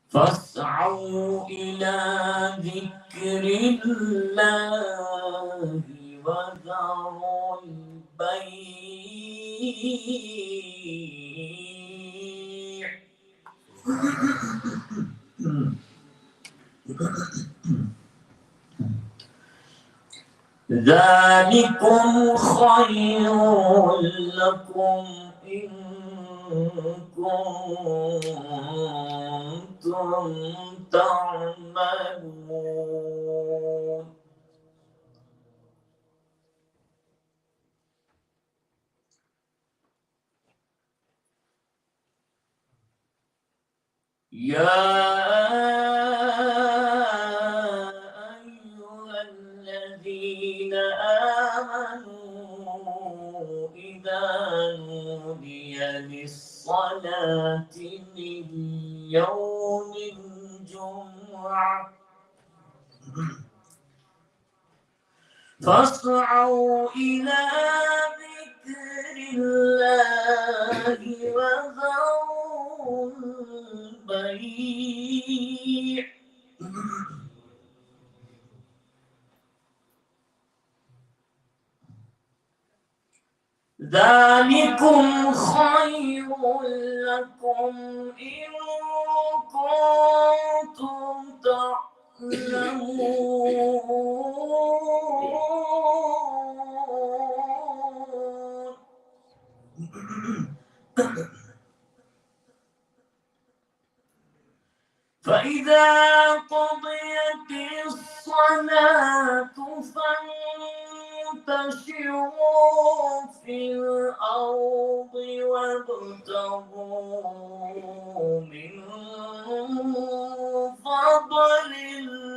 فاسعوا إلى ذكر الله وذروا البيع ذلكم خير لكم إن كنتم تعملون يا أيها الذين آمنوا إذا نودي للصلاة من يوم الجمعة فاسعوا إلى ذكر الله وذروا البيع ذلكم خير لكم إن كنتم تعلمون فإذا قضيت الصلاة فانتشروا في الأرض وابتغوا من فضل الله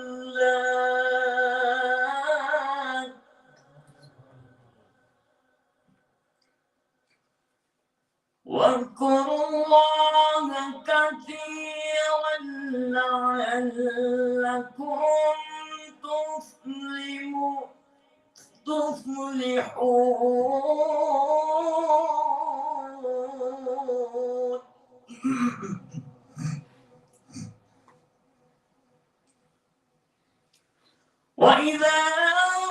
واذكروا الله كثيرا لعلكم تفلحون وإذا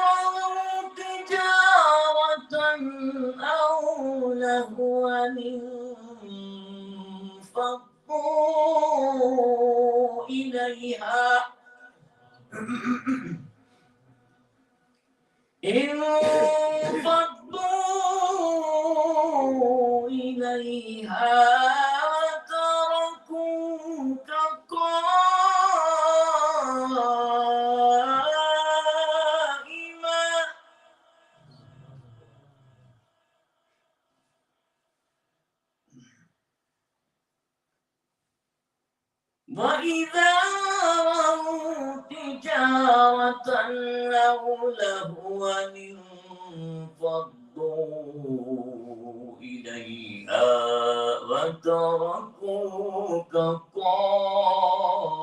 رأوا تجارة أو لهوا انفضوا إليها وتركوك قائما وإذا رأوا تجارة أو لهوا انفضوا إليها وتركوك قائما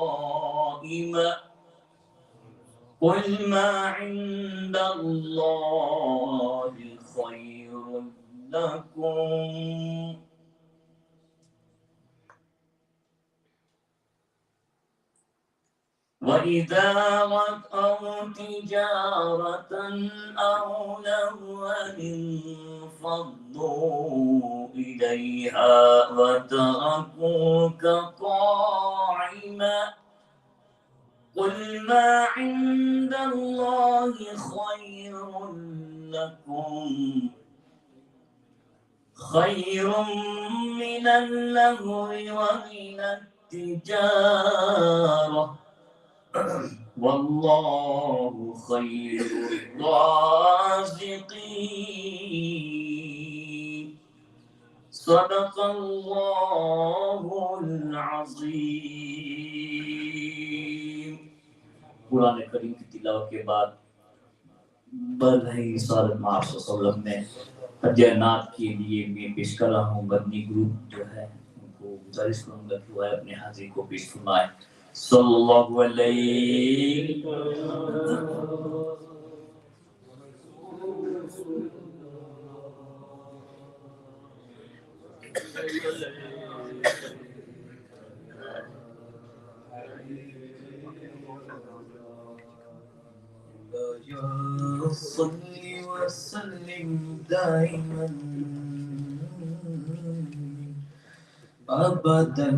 قل ما عند الله خير لكم وإذا رأوا تجارة أو لهوا انفضوا إليها وتركوك قائما قل ما عند الله خير لكم خير من اللهو ومن التجارة والله خير الرازقين صدق الله العظيم कुरान करीम की तिलावत के बाद बरही साल मार्च सल्लम में अध्ययनात के लिए मैं पेश कर रहा हूँ बदनी ग्रुप जो है उनको गुजारिश करूँगा कि वह अपने हाजिर को पेश फरमाए सल्लल्लाहु अलैहि صل وسلم دائما ابدا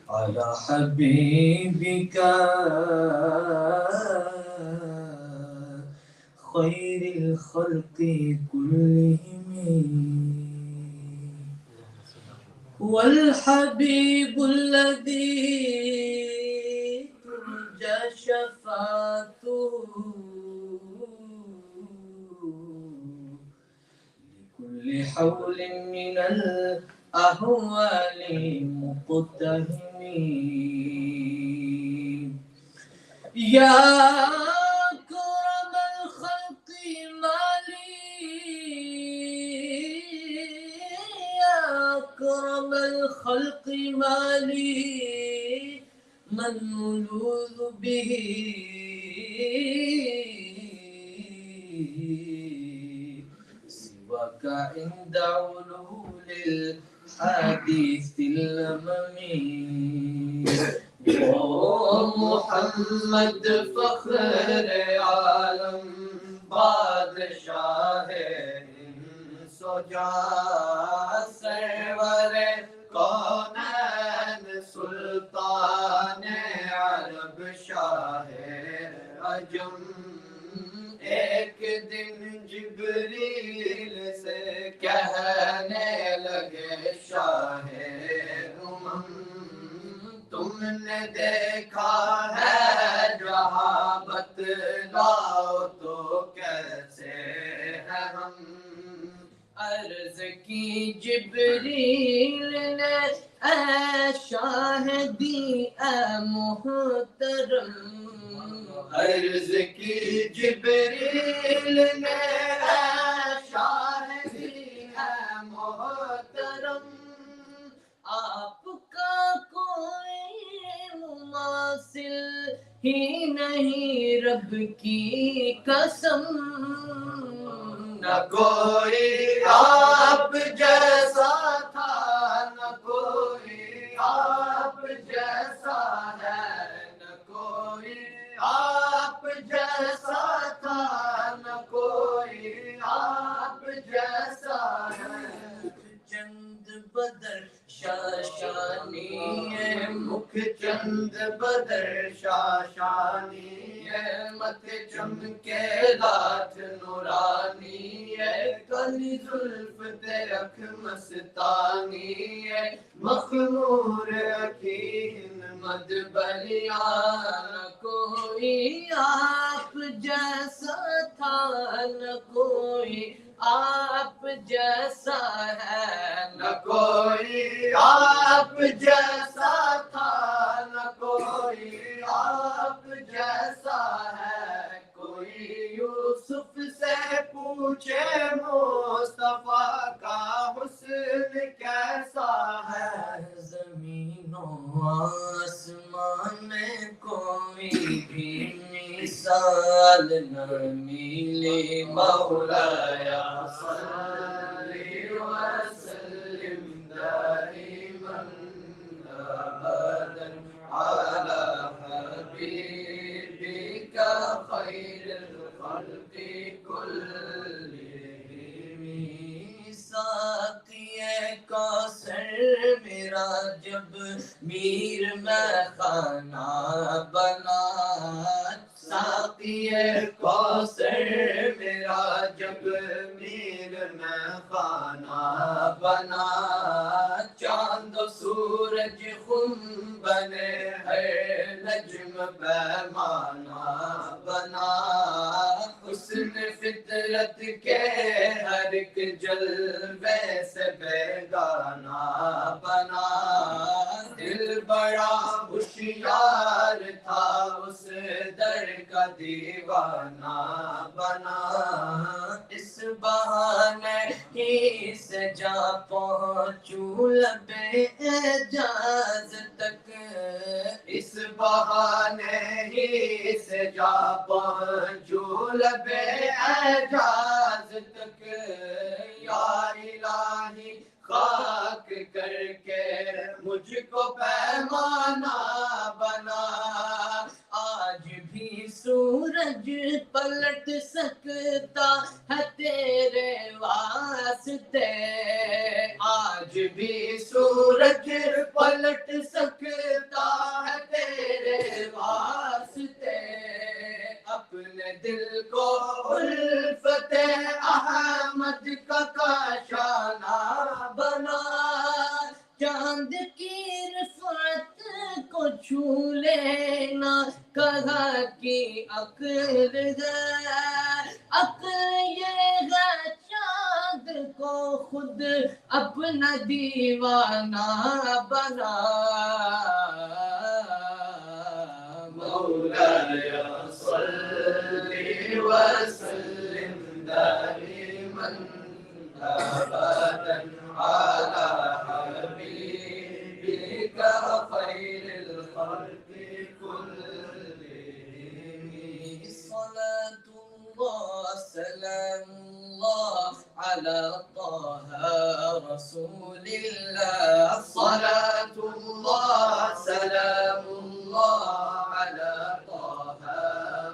على حبيبك خير الخلق كلهم والحبيب الذي ترجى شفاعته لكل حول من الأهوال مقتهم يا أكرم الخلق مالي يا أكرم الخلق مالي من نلوذ به سواك عند علول الحديث الأممي محمد فخر عالم بادشاہ سجا سرور کونین سلطان عرب شاہ عجم ایک دن جبریل سے کہنے لگے شاہ امم تم نے دیکھا ہے جہاں بتلاؤ تو کیسے ہے ہم عرض کی جبریل نے اے شاہدی اے محترم عرض کی جبریل نے اے شاہدی اے محترم آپ کا کوئی مماثل ہی نہیں رب کی قسم نہ کوئی آپ جیسا تھا نہ کوئی آپ جیسا ہے نہ کوئی آپ جیسا تھا نہ کوئی آپ جیسا ہے چند بدر شاشانی ہے مکھ چند بدر شاشانی ہے مت چمکے لات نورانی ہے کلی زلف ترک مستانی ہے مخمور اکین مد بلیان کوئی آپ جیسا تھا نہ کوئی آپ جیسا ہے نہ کوئی آپ جیسا تھا نہ کوئی آپ جیسا ہے کوئی یوسف سے پوچھے مصطفیٰ کا حسن کیسا ہے زمین و آسمان میں کوئی بھی مثال نہ ملی مولایا صلی وسلم دائما ابدا على حبيبك خير الخلق كلهم ساقی کوثر میرا جب میر میں خانہ بنا ساقی کوثر میرا جب میر میں خانہ بنا چاند و سورج خم بنے ہر نجم پیمانہ بنا حسن فطرت کے ہر ایک جلوے سے بیگانہ بنا دل بڑا ہوشیار تھا اس در کا دیوانہ بنا اس بہانے ہی سے جا پہنچوں لبے اعجاز تک اس بہانے ہی سے جا پہنچوں لبے اعجاز تک یا الہی خاک کر کے مجھ کو پیمانہ بنا پلٹ سکتا ہے تیرے واسطے آج بھی سورج پلٹ سکتا ہے تیرے واسطے اپنے دل کو الفت احمد کا کاشانہ بنا چاند کی رفعت کو چھو لینا کہا کہ عقل ہے عقل یہ ہے چاند کو خود اپنا دیوانہ بنا مولاي صل وسلم دائما ابدا على حبيبك خير الخلق كلهم صلاة الله سلام الله على طه رسول الله صلاة الله سلام الله على طه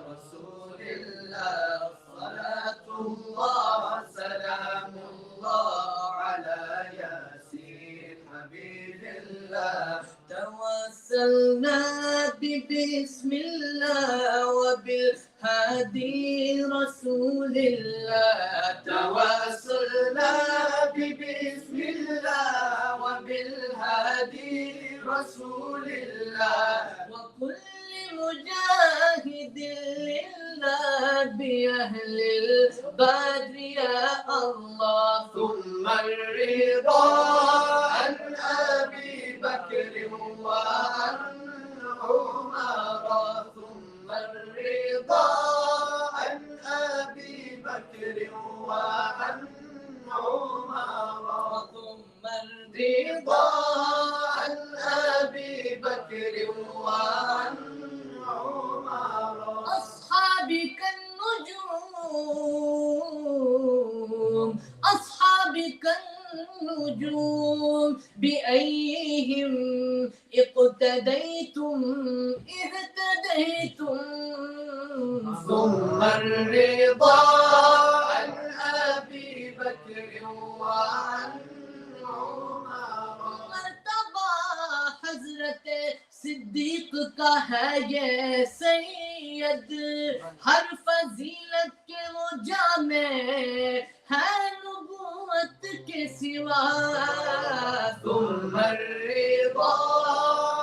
رسول الله صلاة الله سلام الله على ياسين حبيب الله توسلنا بسم الله وبالهادي رسول الله توسلنا بسم الله وبالهادي رسول الله وكل مجاهد لله بأهل البدر يا الله ثم الرضا عن أبي بكر وعن عمر ثم الرضا عن أبي بكر وعن عمر ثم الرضا عن أبي بكر وعن عمر أصحابك النجوم أصحابك النجوم بأيهم اقتديتم اهتديتم ثم الرضا عن أبي بكر وعن عمر مرتبہ حضرت صدیق کا ہے یہ سید ہر فضیلت کے وہ جامع ہے نبوت کے سوا ثم الرضا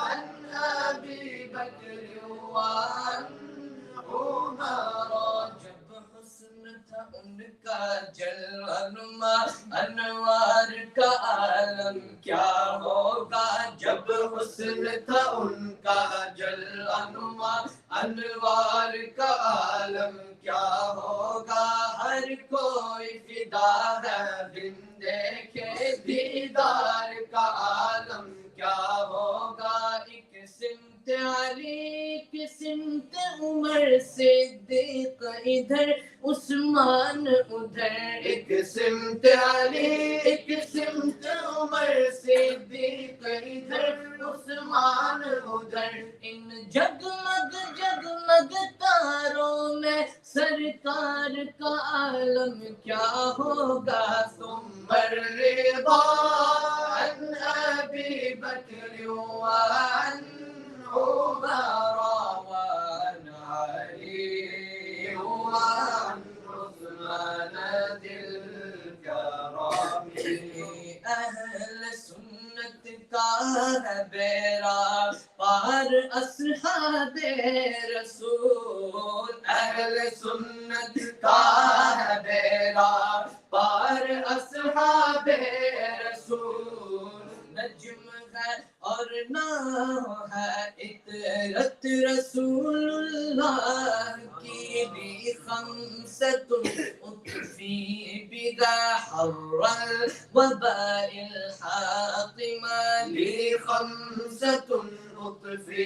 عن ابی بکر وعن عمر جب حسن تھا ان کا جلوہ نما انوار کا عالم کیا ہوگا جب حسن تھا ان کا جلوہ نما انوار کا عالم کیا ہوگا ہر کوئی فدا ہے بن دیکھے دیدار کا عالم کیا ہوگا ایک سمت علی ایک سمت عمر صدیق ادھر عثمان ادھر ایک سمت علی ایک سمت عمر صدیق ادھر عثمان ادھر ان جگمگ جگمگ تاروں میں سرکار کا عالم کیا ہوگا ثم الرضا عن ابی بکر وعن عمر وعن علی وعن عثمان ذی الکرام اہل سنت کا ہے بیرا پار اصحاب رسول اہل سنت کا ہے بیرا پار اصحاب رسول نجم ہے اور نام ہے اطرت رسول اللہ کی بھی خمسۃ اطفی بها حر الوباء الحاطمہ لی خمسۃ اطفی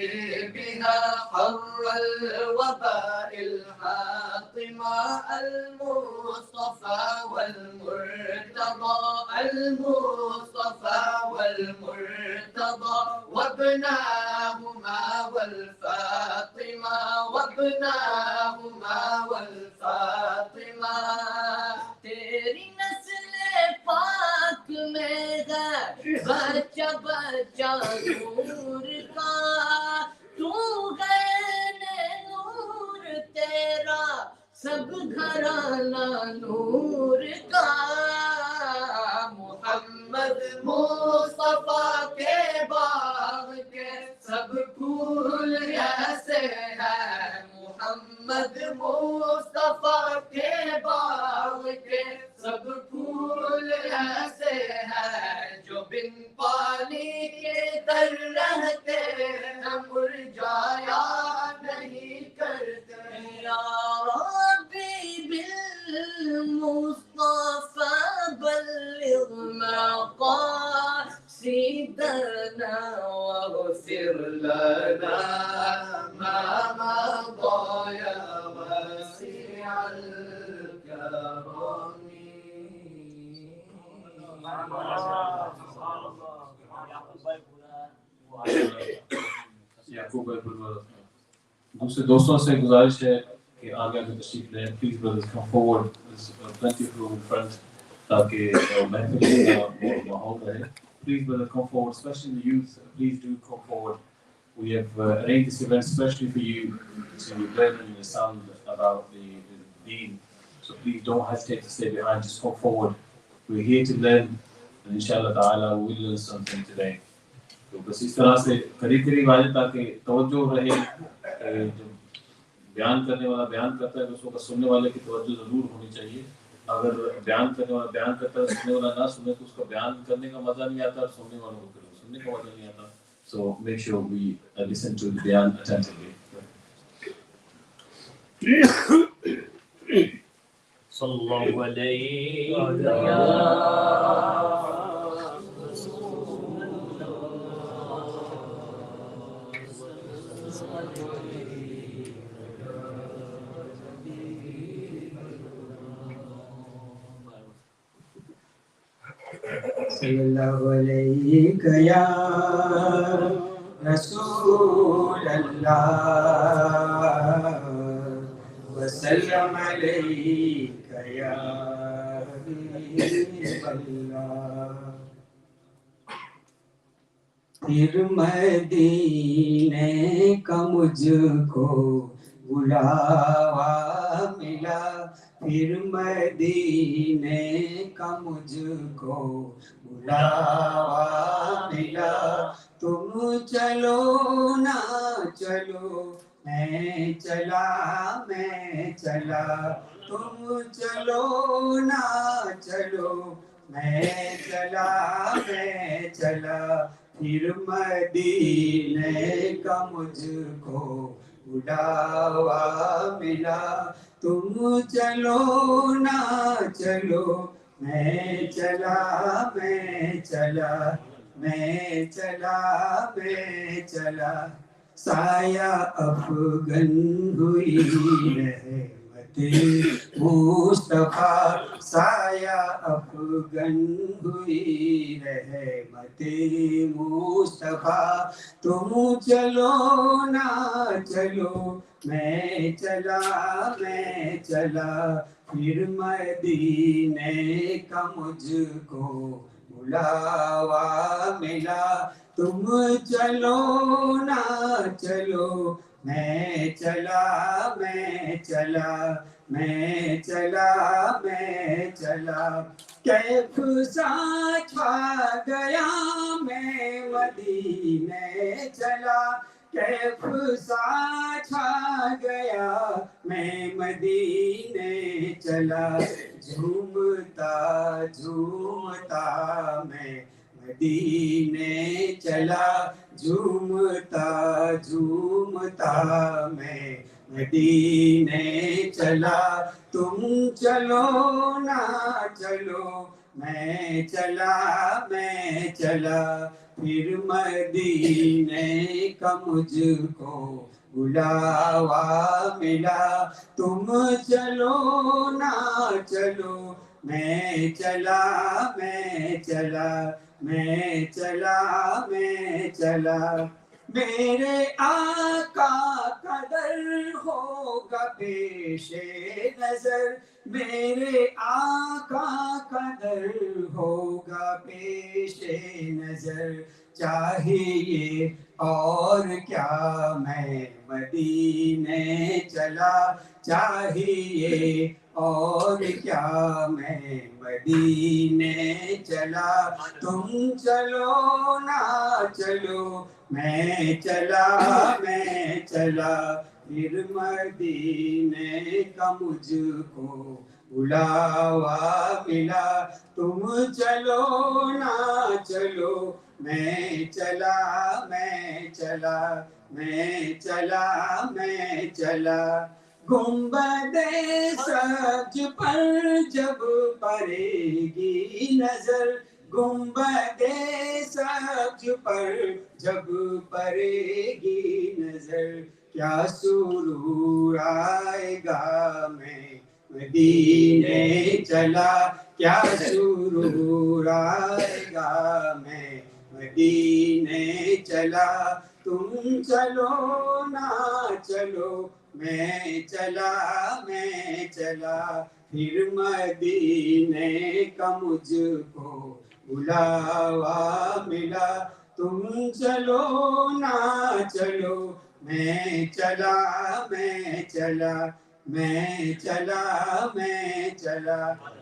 بها حر الوباء الحاطمہ المصطفى والمرتضى المصطفى والمرتضى وابناهما والفاطمة وابناهما والفاطمة تیری نسل پاک میں ہے بچہ بچہ نور کا تو گئے نور تیرا سب گھرانہ نور کا محمد مصطفیٰ کے باغ کے سب پھول ایسے ہیں محمد مصطفیٰ کے باغ کے سب پھول ایسے ہیں جو بن پانی کے در رہتے ہیں مرجایا نہیں کرتے یا ربی بالمصطفى بلغ مقاصدنا واغفر لنا ما مضى يا واسع الكرم یعقوب بھائی دوسرے دوستوں سے گزارش ہے کہ آگے تشریف لیں please brothers come forward plenty of room front تاکہ محفل کا ماحول رہے please brother come forward specially the youth please do come forward we have arranged this event especially for you to learn and understand about the deen so please don't hesitate to stay behind just come forward we're here to learn and inshallah ta'ala we will learn something today تو بس اس طرح سے قریب قریب آ جائے تاکہ توجہ رہے جو بیان کرنے والا بیان کرتا ہے تو اس کو سننے والے کی توجہ ضرور ہونی چاہیے اگر بیان کرنے والا بیان کرتا ہے سننے والا نہ سنے تو اس کا بیان کرنے کا مزہ نہیں آتا اور سننے والوں کو سننے کا مزہ نہیں آتا so make sure we listen to the بیان attentively صلی اللہ علیہ صلی اللہ علیہ یا رسول اللہ وسلم علیک یا حبیب اللہ پھر مدینے کا مجھ کو بلاوا ملا پھر مدینے کا مجھ کو بلاوا ملا تم چلو نہ چلو میں چلا تم چلو نہ چلو میں چلا پھر مدینے کا مجھ کو بلاوا ملا تم چلو نہ چلو میں چلا سایہ افغن ہوئی رحمت مصطفیٰ سایہ افغن ہوئی رحمت مصطفیٰ تم چلو نہ چلو میں چلا پھر مدینے کا مجھ کو بلاوا ملا تم چلو نہ چلو میں چلا کیف سا چھا گیا میں مدینے چلا کیف سا چھا گیا میں مدینے چلا جھومتا میں مدینے چلا جھومتا میں مدینے چلا تم چلو نہ چلو میں چلا پھر مدینے کا مجھ کو بلاوا ملا تم چلو نہ چلو میں چلا میرے آقا کا در ہوگا پیش نظر میرے آقا کا در ہوگا پیش نظر چاہیے اور کیا میں مدینے چلا چاہیے اور کیا میں مدینے چلا تم چلو نہ چلو میں چلا پھر مدینے کا مجھ کو بلاوا ملا تم چلو نہ چلو میں چلا گنبد سبز پر جب پڑے گی نظر گنبد سبز پر جب پڑے گی نظر کیا سرور آئے گا میں مدینے چلا کیا سرور آئے گا میں مدینے چلا تم چلو نہ چلو میں چلا پھر مدینے کا مجھ کو بلاوا ملا تم چلو نہ چلو میں چلا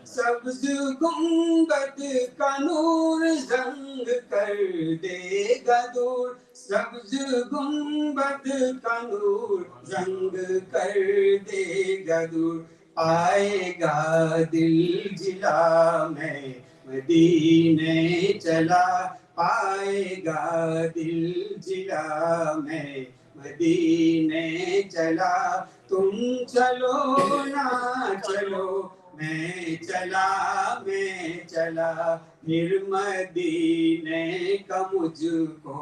سبز گنبد کا نور زنگ کر دے گا دور سبز گنبد کا نور زنگ کر دے گا دور آئے گا دل جلا میں مدینے چلا پائے گا دل جلا میں مدینے چلا تم چلو نہ چلو میں چلا پھر مدینے کا مجھ کو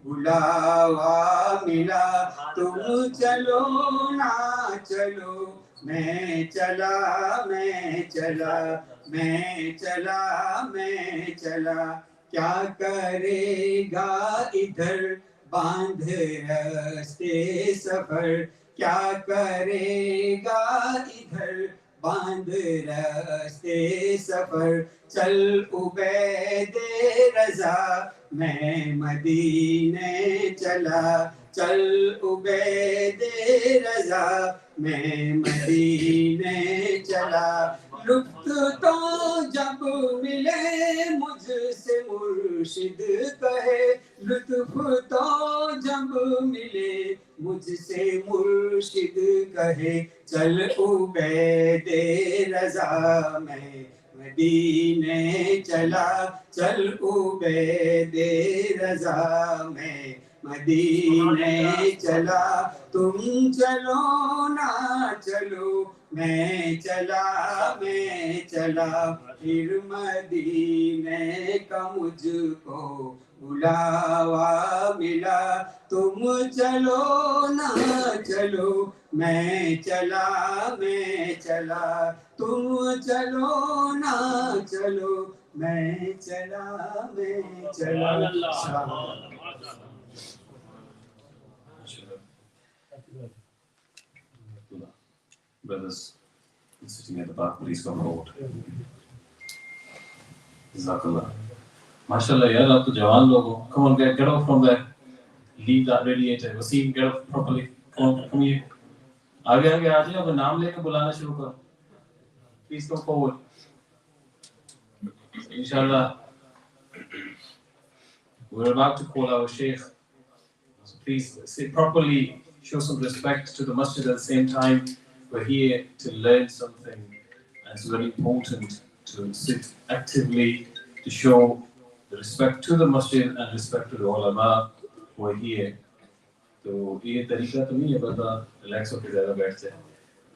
بلاوا ملا تم چلو نہ چلو میں چلا کیا کرے گا ادھر باندھ رستے سفر کیا کرے گا ادھر باندھ رستے سفر چل عبید رضا میں مدینے چلا چل عبید رضا میں مدینے چلا لطف تو جب ملے مجھ سے مرشد کہے لطف تو جب ملے مجھ سے مرشد کہے چل عبید رضا میں مدینے چلا چل عبید رضا میں مدینے چلا تم چلو نہ چلو میں چلا پھر مدینے کا مجھ کو بلاوا ملا تم چلو نہ چلو میں چلا تم چلو نہ چلو میں چلا Brothers sitting at the back, please come forward. Jazakallah. MashaAllah, yaar, aap to jawan log ho. Come on, get off from there. Leave that radiator. Wasim, get off properly. Come here. आगे आ जाइए अब नाम लेके बुलाना शुरू करो. Please come forward. Inshallah, we're about to call our Shaykh. So please sit properly. Show some respect to the masjid at the same time. We're here to learn something, and it's very important to sit actively to show the respect to the masjid and respect to the ulama who are here. तो ये तरीका तो नहीं है बता relax होकर ज़्यादा बैठ जाए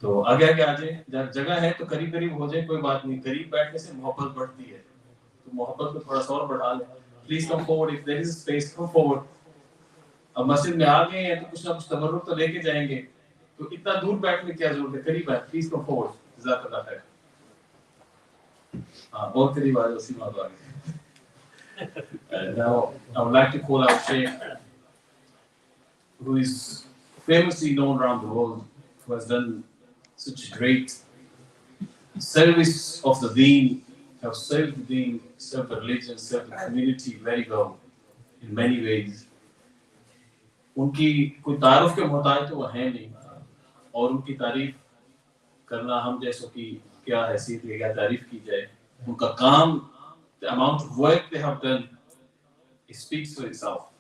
तो आगे आ जाए जगह है तो करीब करीब हो जाए कोई बात नहीं करीब बैठने से मोहब्बत बढ़ती है तो मोहब्बत को थोड़ा सा और बढ़ा लें please come forward if there is space come forward अब मस्जिद में आ गए हैं तो कुछ ना कुछ तबर्रुक तो लेके जाएंगे तो इतना दूर बैठने की क्या जरूरत है करीब है प्लीज कम फॉरवर्ड जज़ाकल्लाह खैर हां बहुत करीब आ जाओ उसी बात आ गई now I would like to call our Shaykh who is famously known around the world, who has done such great service of the deen, have served the deen, served the religion, served the community very well in many ways. उनकी कोई तारुफ के मोहताज तो वो है नहीं, और उनकी तारीफ करना हम जैसों की क्या हैसियत है, क्या तारीफ की जाए. उनका काम, the amount of work they have done, it speaks for itself.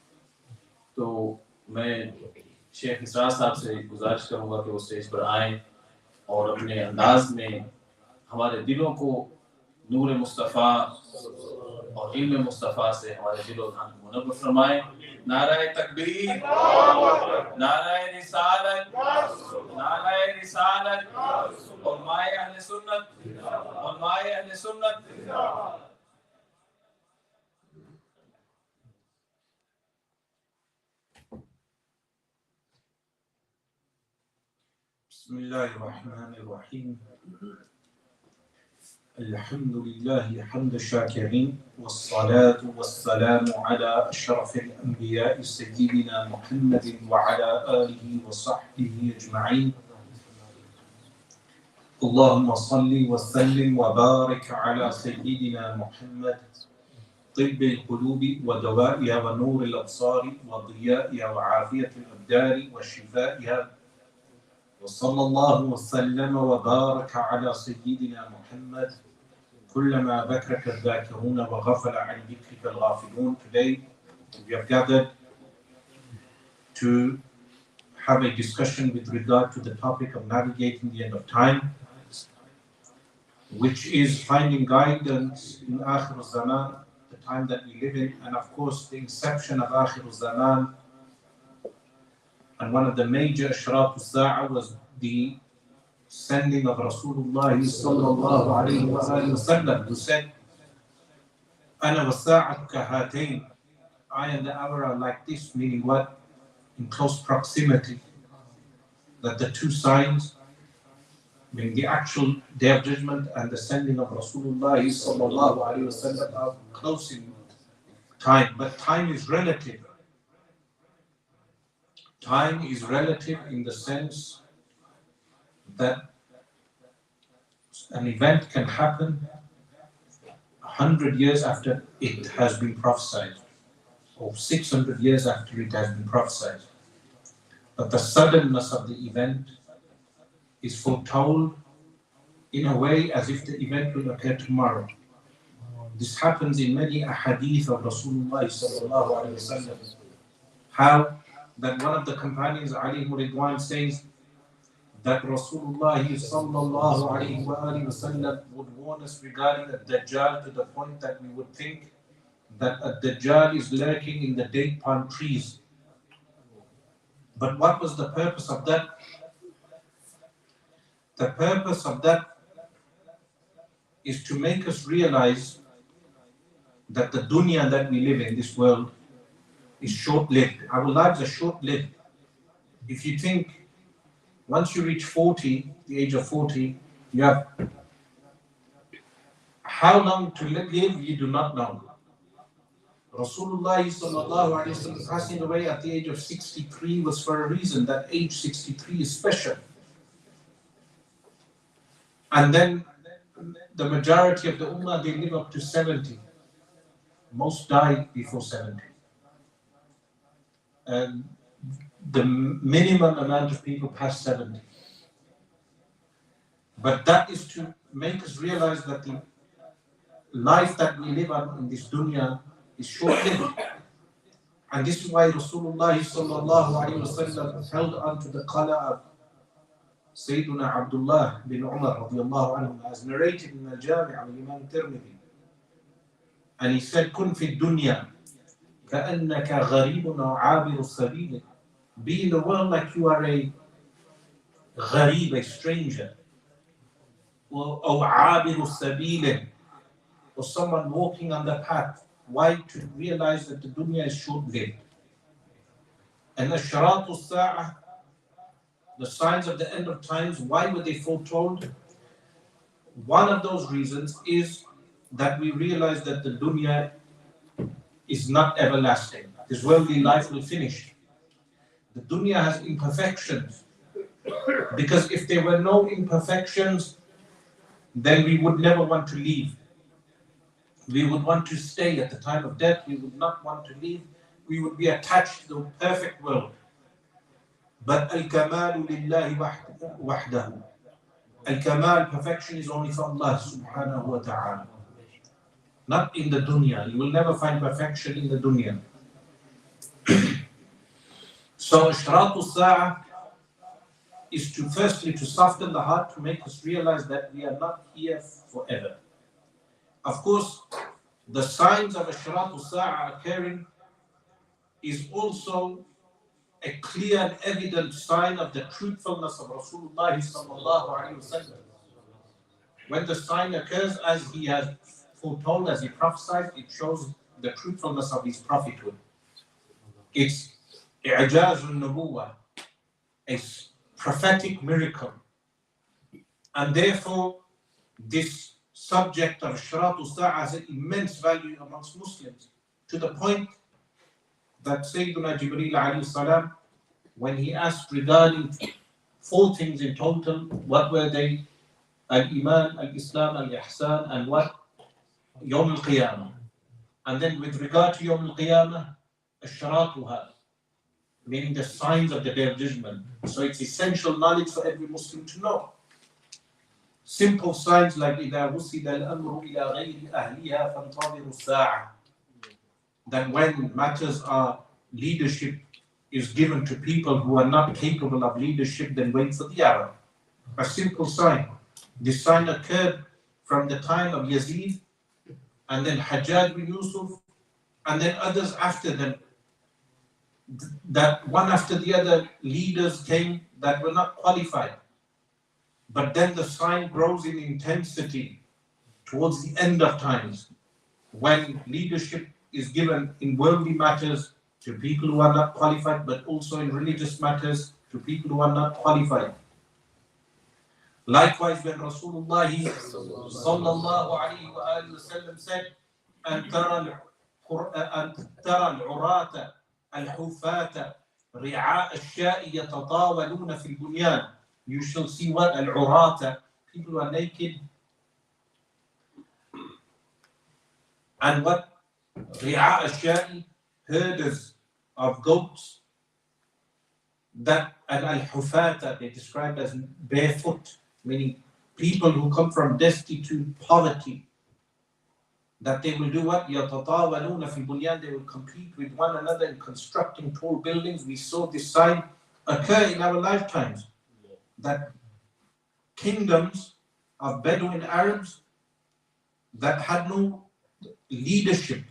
तो मैं शेख इसरार साहब से गुजारिश करूंगा कि वो स्टेज पर आएं और अपने अंदाज में हमारे दिलों को नूर मुस्तफ़ा और इल्म मुस्तफ़ा से हमारे दिलों को मुनव्वर फरमाएं. नाराए तकबीर, नाराए रिसालत, नाराए रिसालत, और माए अहले सुन्नत, और माए अहले सुन्नत. बिस्मिल्लाहिर्रहमानिर्रहीम. अल्हम्दुलिल्लाहि हम्द शाकिरीन वस्सलातु वस्सलामु अला अशरफिल अंबिया'i सय्यिदिना मुहम्मदिन व अला आलिहि व सहबिहि अजमईन. अल्लाहुम्मा सल्लि व सल्लिम व बारिक अला सय्यिदिना मुहम्मद तिब्बिल क़ुलूबि व दवाइहा व नूरिल अब्सारि व ज़ियाइहा व आफ़ियतिल अब्दारि व शिफ़ाइहा وصلى الله وسلم وبارك على سيدنا محمد كلما ذكرك الذاكرون وغفل عن ذكرك الغافلون. Today we have gathered to have a discussion with regard to the topic of navigating the end of time, which is finding guidance in Akhir al-Zaman, the time that we live in, and of course the inception of Akhir al-Zaman. And one of the major Ashraf al-Sa'a was the sending of Rasulullah sallallahu alayhi wa sallam, who said, Ana wa sa'at kahatain, I and the hour are like this, meaning what? In close proximity. That the two signs, meaning the actual day of judgment and the sending of Rasulullah sallallahu alayhi wa sallam, are close in time. But time is relative. Time is relative in the sense that an event can happen 100 years after it has been prophesied, or 600 years after it has been prophesied. But the suddenness of the event is foretold in a way as if the event will occur tomorrow. This happens in many ahadith of Rasulullah sallallahu alaihi wasallam. How? That one of the companions, Ali Ridwan, says that Rasulullah sallallahu alayhi wa sallam would warn us regarding a Dajjal to the point that we would think that a Dajjal is lurking in the date palm trees. But what was the purpose of that? The purpose of that is to make us realize that the dunya that we live in, this world, is short-lived. Our lives are short-lived. If you think, once you reach 40, the age of 40, you have how long to live, you do not know. Rasulullah sallallahu alaihi wasallam passing away at the age of 63 was for a reason. That age 63 is special. And then the majority of the ummah, they live up to 70. Most die before 70. And the minimum amount of people pass 70. But that is to make us realize that the life that we live on in this dunya is short-lived. And this is why Rasulullah sallallahu alayhi wa sallam held on to the qala of Sayyiduna Abdullah bin Umar radiyallahu anhu, as narrated in Al-Jami' al-Imam Tirmidhi. And he said, Kun fi dunya كأنك غريب أو عابر السبيل. Be in the world like you are a غريب, a stranger, أو عابر السبيل, or someone walking on the path. Why? To realize that the dunya is short-lived. And the Ashraf al-Sa'a, the signs of the end of times, why were they foretold? One of those reasons is that we realize that the dunya is not everlasting. This worldly life will finish. The dunya has imperfections. Because if there were no imperfections, then we would never want to leave. We would want to stay at the time of death. We would not want to leave. We would be attached to the perfect world. But al-kamalu lillahi wahdahu. Al-kamal, perfection, is only for Allah subhanahu wa ta'ala. Not in the dunya. You will never find perfection in the dunya. So Ashratu Sa'ah is to firstly to soften the heart, to make us realize that we are not here forever. Of course, the signs of Ashratu Sa'ah occurring is also a clear and evident sign of the truthfulness of Rasulullah sallallahu alaihi wasallam. When the sign occurs as he has foretold, as he prophesied, it shows the truthfulness of his prophethood. It's i'jazun nubuwwah, a prophetic miracle. And therefore, this subject of Ashratu Sa'ah has an immense value amongst Muslims, to the point that Sayyiduna Jibreel alayhi salam, when he asked regarding 4 things in total, what were they? Al-Iman, Al-Islam, Al-Ihsan, and what? Yawm al-Qiyamah. And then with regard to Yawm al-Qiyamah, Ashratuha, meaning the signs of the Day of Judgment. So it's essential knowledge for every Muslim to know. Simple signs like إِذَا وُسِدَ الْأَمْرُ إِلَى غَيْرِ أَهْلِهَا فَانْتَظِرُوا السَّاعَةَ. That when matters are leadership is given to people who are not capable of leadership, then wait for the hour. A simple sign. This sign occurred from the time of Yazid, and then Hajjaj bin Yusuf, and then others after them. That one after the other leaders came that were not qualified. But then the sign grows in intensity towards the end of times, when leadership is given in worldly matters to people who are not qualified, but also in religious matters to people who are not qualified. Likewise, when Rasulullah sallallahu alayhi wa sallam said, أن ترى العراة الحفاة رعاء الشاء يتطاولون في البنيان. You shall see what? Al-urata, people who are naked. And what? Ri'a al-sha'i, herders of goats. That, and al-hufata, they described as barefoot, meaning people who come from destitute poverty. That they will do what? يَتَطَاوَلُونَ فِي الْبُنْيَانِ. They will compete with one another in constructing tall buildings. We saw this sign occur in our lifetimes. That kingdoms of Bedouin Arabs that had no leadership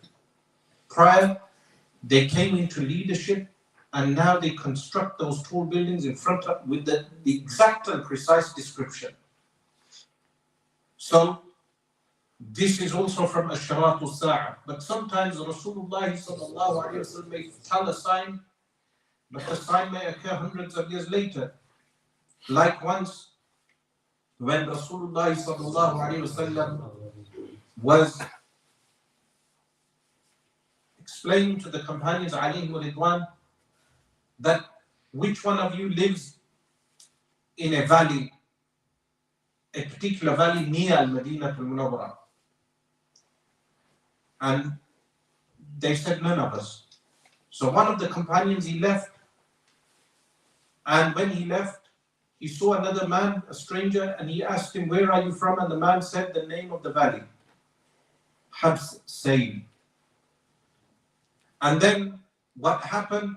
prior, they came into leadership, and now they construct those tall buildings in front of with the exact and precise description. So this is also from Ashratu Sa'ah. But sometimes Rasulullah sallallahu alayhi wa sallam may tell a sign, but the sign may occur hundreds of years later. Like once when Rasulullah sallallahu alayhi wa sallam was explaining to the companions alayhi ridwan that which one of you lives in a valley, a particular valley near Al-Madinah al-Munawwarah. And they said none of us. So one of the companions, he left, and when he left, he saw another man, a stranger, and he asked him, where are you from? And the man said the name of the valley, Habs Sayyid. And then what happened?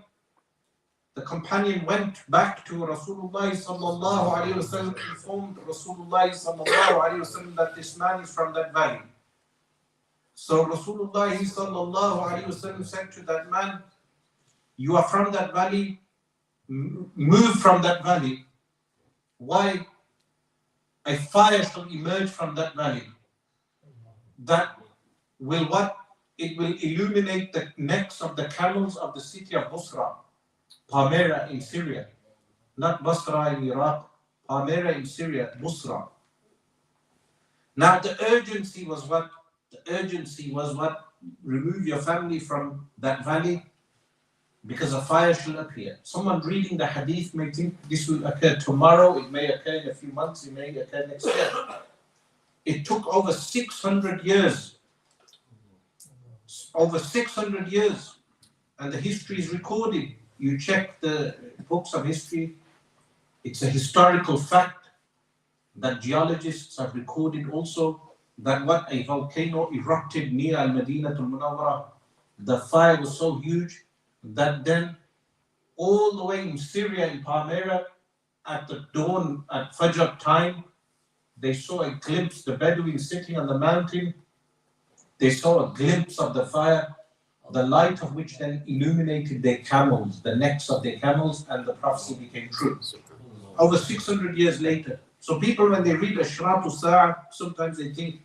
The companion went back to Rasulullah sallallahu alayhi wa sallam, informed Rasulullah sallallahu alayhi wa sallam that this man is from that valley. So Rasulullah sallallahu alayhi wa sallam said to that man, you are from that valley, move from that valley. Why? A fire shall emerge from that valley. That will what? It will illuminate the necks of the camels of the city of Busra, Palmyra in Syria. Not Basra in Iraq, Palmyra in Syria, Busra. Now the urgency was what? The urgency was what? Remove your family from that valley. because a fire shall appear. Someone reading the hadith may think this will occur tomorrow, it may occur in a few months, it may occur next year. It took over 600 years. Over 600 years. And the history is recorded. You check the books of history, it's a historical fact that geologists have recorded also that what a volcano erupted near Al-Madinah al-Munawwarah, the fire was so huge that then all the way in Syria, in Palmyra, at the dawn, at Fajr time, they saw a glimpse, the Bedouins sitting on the mountain, they saw a glimpse of the fire, the light of which then illuminated their camels, the necks of their camels, and the prophecy became true. Over 600 years later. So people, when they read Ashratu Sa'ah, sometimes they think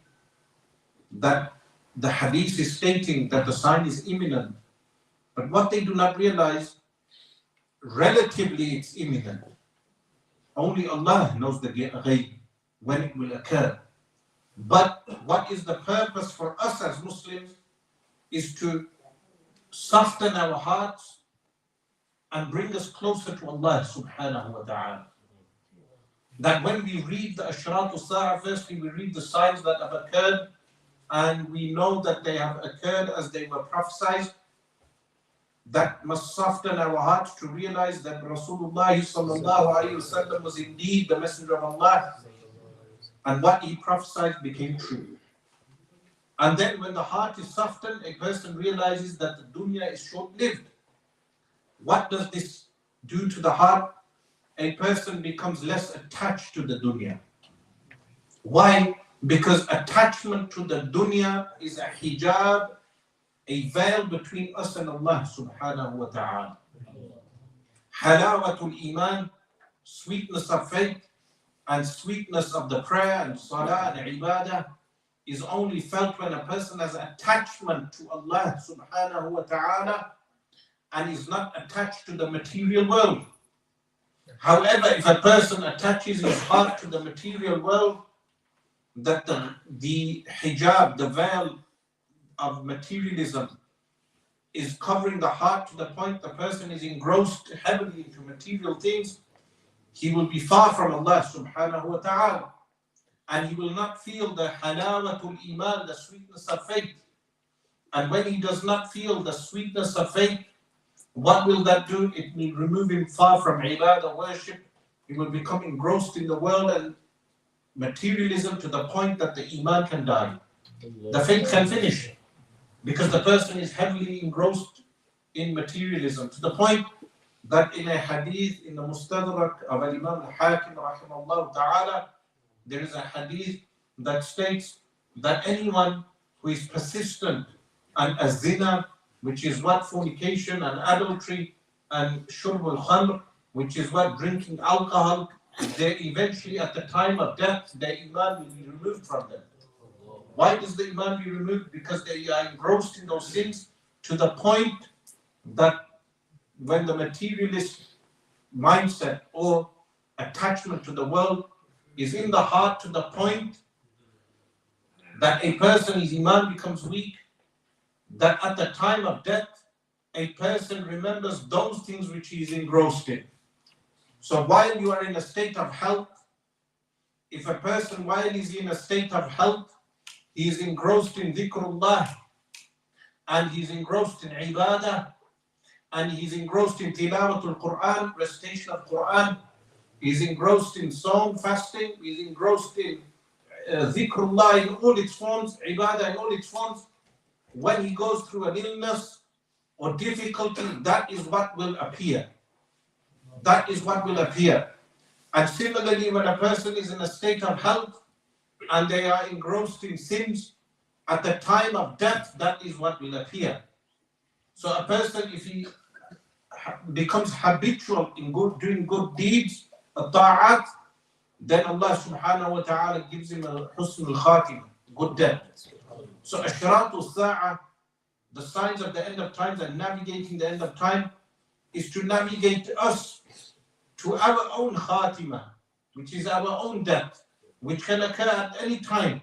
that the hadith is stating that the sign is imminent. But what they do not realize, relatively it's imminent. Only Allah knows the ghaib, when it will occur. But what is the purpose for us as Muslims is to soften our hearts and bring us closer to Allah subhanahu wa ta'ala. That when we read the Ashratu Sa'ah, firstly we read the signs that have occurred, and we know that they have occurred as they were prophesied. That must soften our hearts to realize that Rasulullah sallallahu alayhi wa sallam was indeed the messenger of Allah, and what he prophesied became true. And then when the heart is softened, a person realizes that the dunya is short-lived. What does this do to the heart? A person becomes less attached to the dunya. Why? Because attachment to the dunya is a hijab, a veil between us and Allah subhanahu wa ta'ala. Halawatul iman, sweetness of faith and sweetness of the prayer and salah and ibadah is only felt when a person has attachment to Allah subhanahu wa ta'ala and is not attached to the material world. However, if a person attaches his heart to the material world, that the hijab, the veil of materialism is covering the heart to the point the person is engrossed heavily into material things, he will be far from Allah subhanahu wa ta'ala. And he will not feel the halawatul iman, the sweetness of faith. And when he does not feel the sweetness of faith, what will that do? It will remove him far from ibadah, worship. He will become engrossed in the world and materialism to the point that the iman can die. The faith can finish because the person is heavily engrossed in materialism to the point that in a hadith in the Mustadrak of Imam al-Hakim rahimahullah ta'ala, there is a hadith that states that anyone who is persistent on a zina, which is what fornication and adultery, and shurb al-khamr, which is what drinking alcohol, they eventually at the time of death, their iman will be removed from them. Why does the iman be removed? Because they are engrossed in those sins to the point that when the materialist mindset or attachment to the world is in the heart to the point that a person, his iman becomes weak, that at the time of death, a person remembers those things which he is engrossed in. So while you are in a state of health, if a person while he's in a state of health, he is engrossed in dhikrullah, and he's engrossed in ibadah, and he's engrossed in tilawatul Quran, recitation of Quran, he's engrossed in song, fasting, he's engrossed in dhikrullah in all its forms, ibadah in all its forms. When he goes through an illness or difficulty, that is what will appear. That is what will appear. And similarly, when a person is in a state of health and they are engrossed in sins, at the time of death, that is what will appear. So a person, if he becomes habitual in doing good deeds, a ta'at, then Allah subhanahu wa ta'ala gives him a husn al-khatim, good death. So Ashratu Sa'ah, the signs of the end of times and navigating the end of time, is to navigate us to our own khatima, which is our own death, which can occur at any time.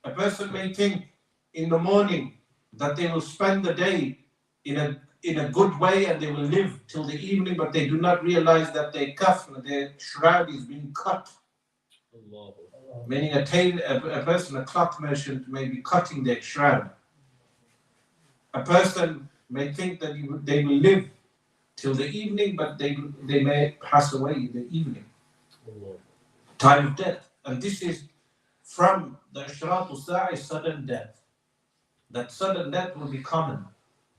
A person may think in the morning that they will spend the day in a in a good way and they will live till the evening, but they do not realize that their kafn, their shroud is being cut. Meaning a person, a cloth merchant, may be cutting their shroud. A person may think that they will live till the evening, but they may pass away in the evening. Time of death. And this is from the Ashratu Sa'i, sudden death. That sudden death will be common.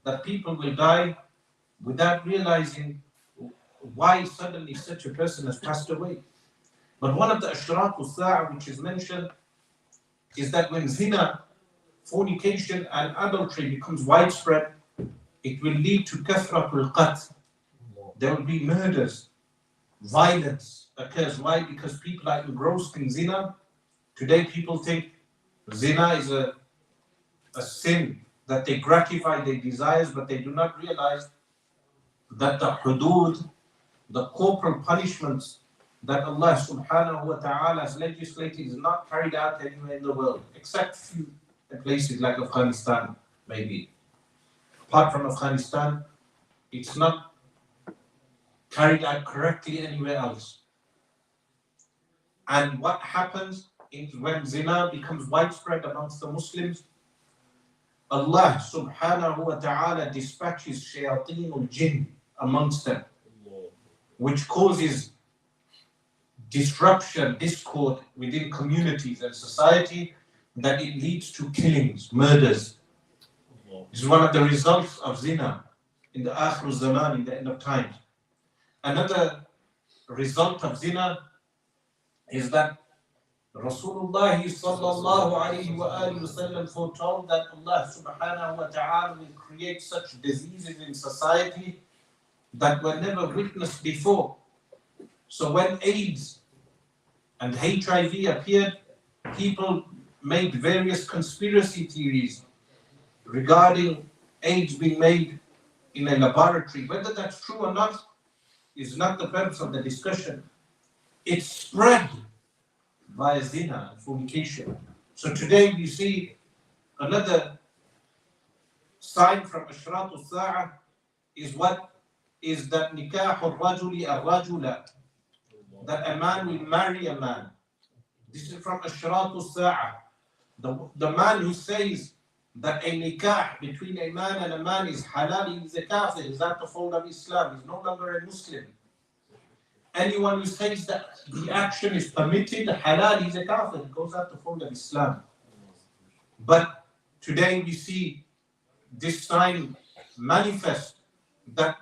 That people will die without realizing why suddenly such a person has passed away. But one of the Ashratu Sa'i which is mentioned is that when zina, fornication and adultery becomes widespread, it will lead to kathratul qatl. There will be murders, violence occurs. Why? Because people are engrossed in zina. Today people think zina is a sin, that they gratify their desires, but they do not realize that the hudud, the corporal punishments that Allah subhanahu wa ta'ala has legislated is not carried out anywhere in the world, except few places like Afghanistan, maybe. Apart from Afghanistan, it's not carried out correctly anywhere else. And what happens is when zina becomes widespread amongst the Muslims, Allah subhanahu wa ta'ala dispatches shayateen al-jinn amongst them, which causes disruption, discord within communities and society, that it leads to killings, murders. This is one of the results of zina in the Akhir Zaman, in the end of times. Another result of zina is that Rasulullah sallallahu alayhi wa sallam foretold that Allah subhanahu wa ta'ala will create such diseases in society that were never witnessed before. So when AIDS and HIV appeared, people made various conspiracy theories regarding AIDS being made in a laboratory. Whether that's true or not is not the purpose of the discussion. It spread via zina and fornication. So today we see another sign from Ashratu Sa'a is what is that nikahu rajuli ar-rajula, that a man will marry a man. This is from Ashratu Sa'a. The man who says that a nikah between a man and a man is halal, he is a kafir, is not the fold of Islam, is no longer a Muslim. Anyone who says that the action is permitted, halal, he's a kafir, he goes out the fold of Islam. But today we see this sign manifest, that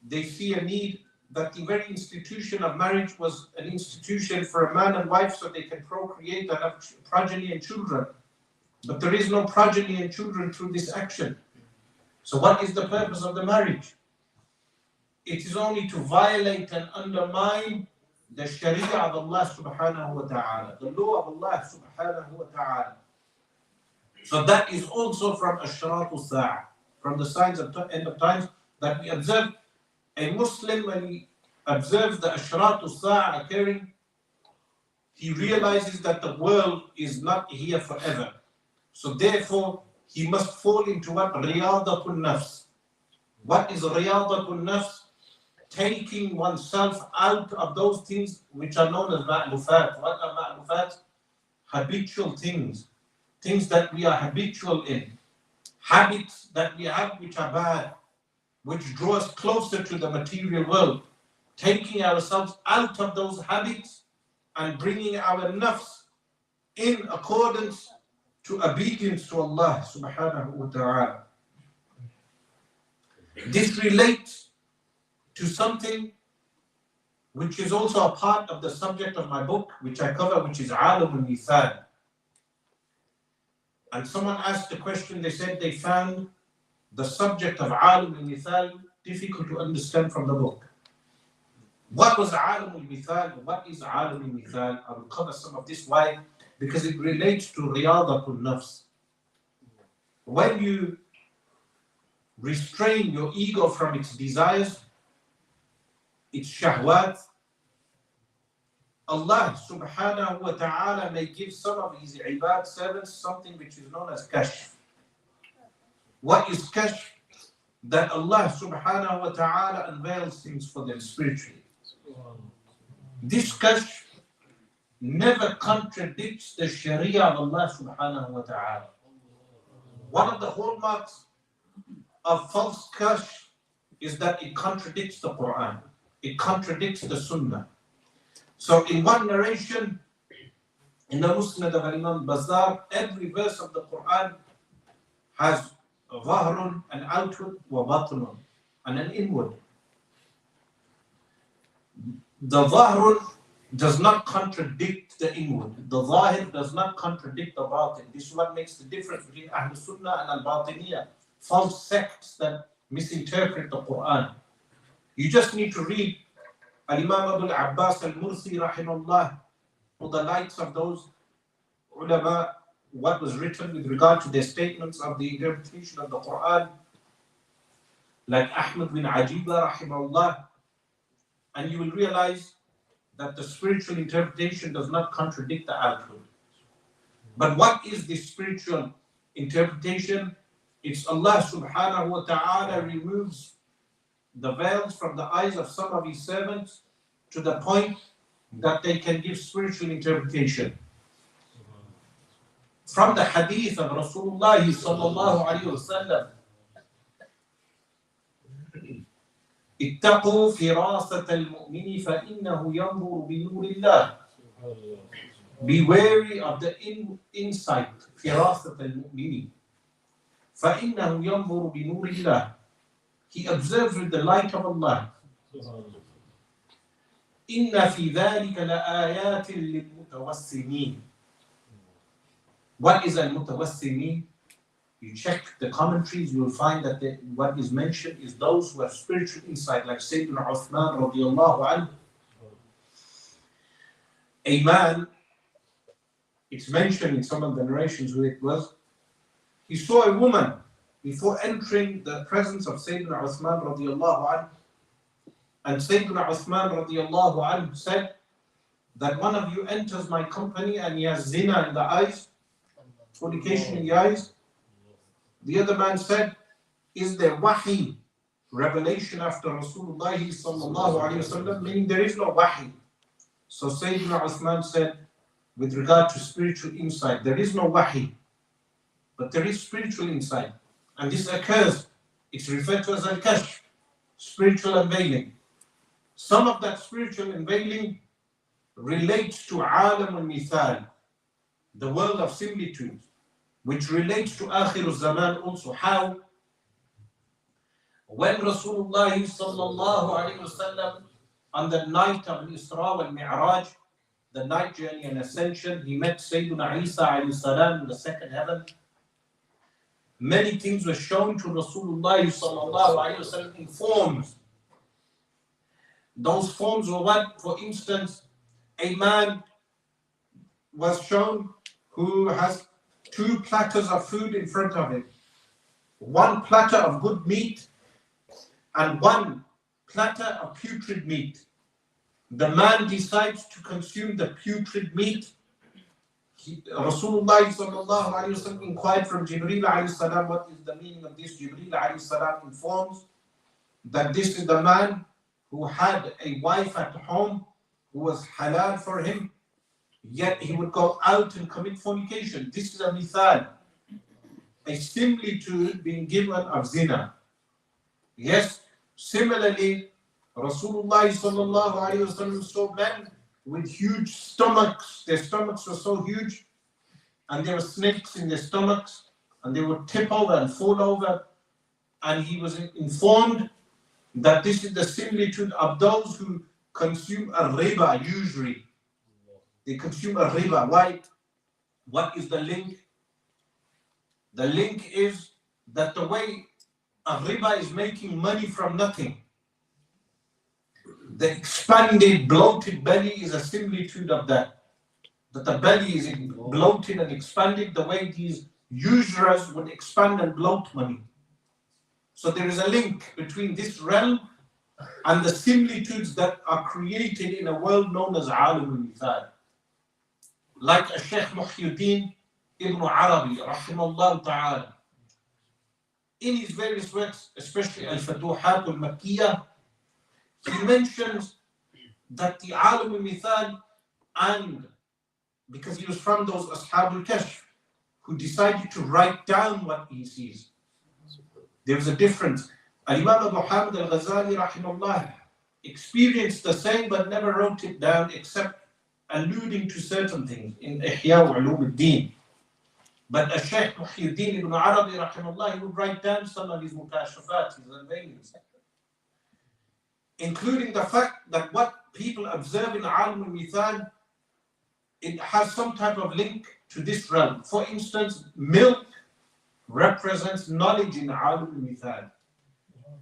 they see a need, that the very institution of marriage was an institution for a man and wife so they can procreate and have progeny and children. But there is no progeny and children through this action. So what is the purpose of the marriage? It is only to violate and undermine the Sharia of Allah subhanahu wa ta'ala, the law of Allah subhanahu wa ta'ala. So that is also from Ashratu Sa'a, from the signs of end of times, that we observe. A Muslim, when he observes the Ashratu Sa'a occurring, he realizes that the world is not here forever. So therefore, he must fall into what? Riyadatul Nafs. What is Riyadatul Nafs? Taking oneself out of those things which are known as ma'lufat. What are ma'lufat? Habitual things. Things that we are habitual in. Habits that we have which are bad, which draw us closer to the material world. Taking ourselves out of those habits and bringing our nafs in accordance to obedience to Allah subhanahu wa ta'ala. This relates to something which is also a part of the subject of my book, which I cover, which is Alam al-Mithal. And someone asked the question, they said they found the subject of Alam al-Mithal difficult to understand from the book. What was Alam al-Mithal? What is Alam al-Mithal? I will cover some of this. Why? Because it relates to Riyadatul Nafs. When you restrain your ego from its desires, its shahwat, Allah subhanahu wa ta'ala may give some of his ibad servants something which is known as kashf. What is kashf? that Allah subhanahu wa ta'ala unveils things for them spiritually. This kashf never contradicts the Sharia of Allah subhanahu wa ta'ala. One of the hallmarks of false kashf is that it contradicts the Quran. It contradicts the Sunnah. So in one narration, in the Musnad of Imam Bazar, every verse of the Quran has ظاهر, an outward, وباطن, and an inward. The ظاهر does not contradict the inward. The ظاهر does not contradict the batin. This is what makes the difference between Ahl Sunnah and Al-Batiniyah, false sects that misinterpret the Quran. You just need to read Al-Imam Abu Abbas Al-Mursi rahimahullah, for the likes of those ulama, what was written with regard to their statements of the interpretation of the Quran, like Ahmad bin Ajiba rahimahullah, and you will realize that the spiritual interpretation does not contradict the outward. But what is the spiritual interpretation? It's Allah subhanahu wa ta'ala removes the veils from the eyes of some of His servants to the point that they can give spiritual interpretation. From the hadith of Rasulullah sallallahu alayhi wa sallam, اتقوا فراسة المؤمن فإنه ينظر بنور الله. Be wary of the insight, فراسة المؤمن فإنه ينظر بنور الله. He observes with the light of Allah. إن في ذلك لآيات للمتوسمين. What is al-mutawassimin? You check the commentaries, you will find that what is mentioned is those who have spiritual insight, like Sayyidina Uthman radiallahu anhu. A man, it's mentioned in some of the narrations who it was, he saw a woman before entering the presence of Sayyidina Uthman radiallahu anhu. And Sayyidina Uthman radiallahu anhu said that one of you enters my company and he has zina in the eyes, fornication in the eyes. The other man said, is there wahi, revelation after Rasulullah sallallahu alayhi wasallam? Meaning there is no wahi. So Sayyidina Uthman said, with regard to spiritual insight, there is no wahi, but there is spiritual insight. And this occurs, it's referred to as al-kashf, spiritual unveiling. Some of that spiritual unveiling relates to alam al-mithal, the world of similitudes, which relates to Akhir zaman also. How? When Rasulullah sallallahu alayhi wasallam, on the night of Isra wal Mi'raj, the night journey and ascension, he met Sayyidina Isa alayhi salam in the second heaven. Many things were shown to Rasulullah sallallahu alayhi wasallam in forms. Those forms were what? For instance, a man was shown who has 2 platters of food in front of him. 1 platter of good meat and 1 platter of putrid meat. The man decides to consume the putrid meat. Rasulullah sallallahu alayhi wa sallam inquired from Jibreel alayhi salam, what is the meaning of this? Jibreel alayhi salam informs that this is the man who had a wife at home who was halal for him, yet he would go out and commit fornication. This is a mithal, a similitude being given of zina. Yes, similarly, Rasulullah sallallahu alayhi wa sallam saw men with huge stomachs. Their stomachs were so huge, and there were snakes in their stomachs, and they would tip over and fall over. And he was informed that this is the similitude of those who consume a riba usually. They consume a riba. Why? What is the link? The link is that the way a riba is making money from nothing, the expanded, bloated belly is a similitude of that. That the belly is bloated and expanded the way these usurers would expand and bloat money. So there is a link between this realm and the similitudes that are created in a world known as Alam al-Mithal. Like a Shaykh Muhyiddin ibn Arabi, rahimahullah ta'ala. in his various works, especially Al-Futuhat al-Makkiyah, he mentions that the Alim al-Mithal, and because he was from those Ashab al-Kashf who decided to write down what he sees. There was a difference. Imam Abu Hamid al-Ghazali rahimahullah experienced the same but never wrote it down except alluding to certain things in Ihya Ulum al-Din. But a Shaykh Muhyiddin ibn Arabi rahimahullah, he would write down some of his mukashafat, his unveilings, including the fact that what people observe in Alim al-Mithal, it has some type of link to this realm. For instance, milk represents knowledge in Alim al-Mithal.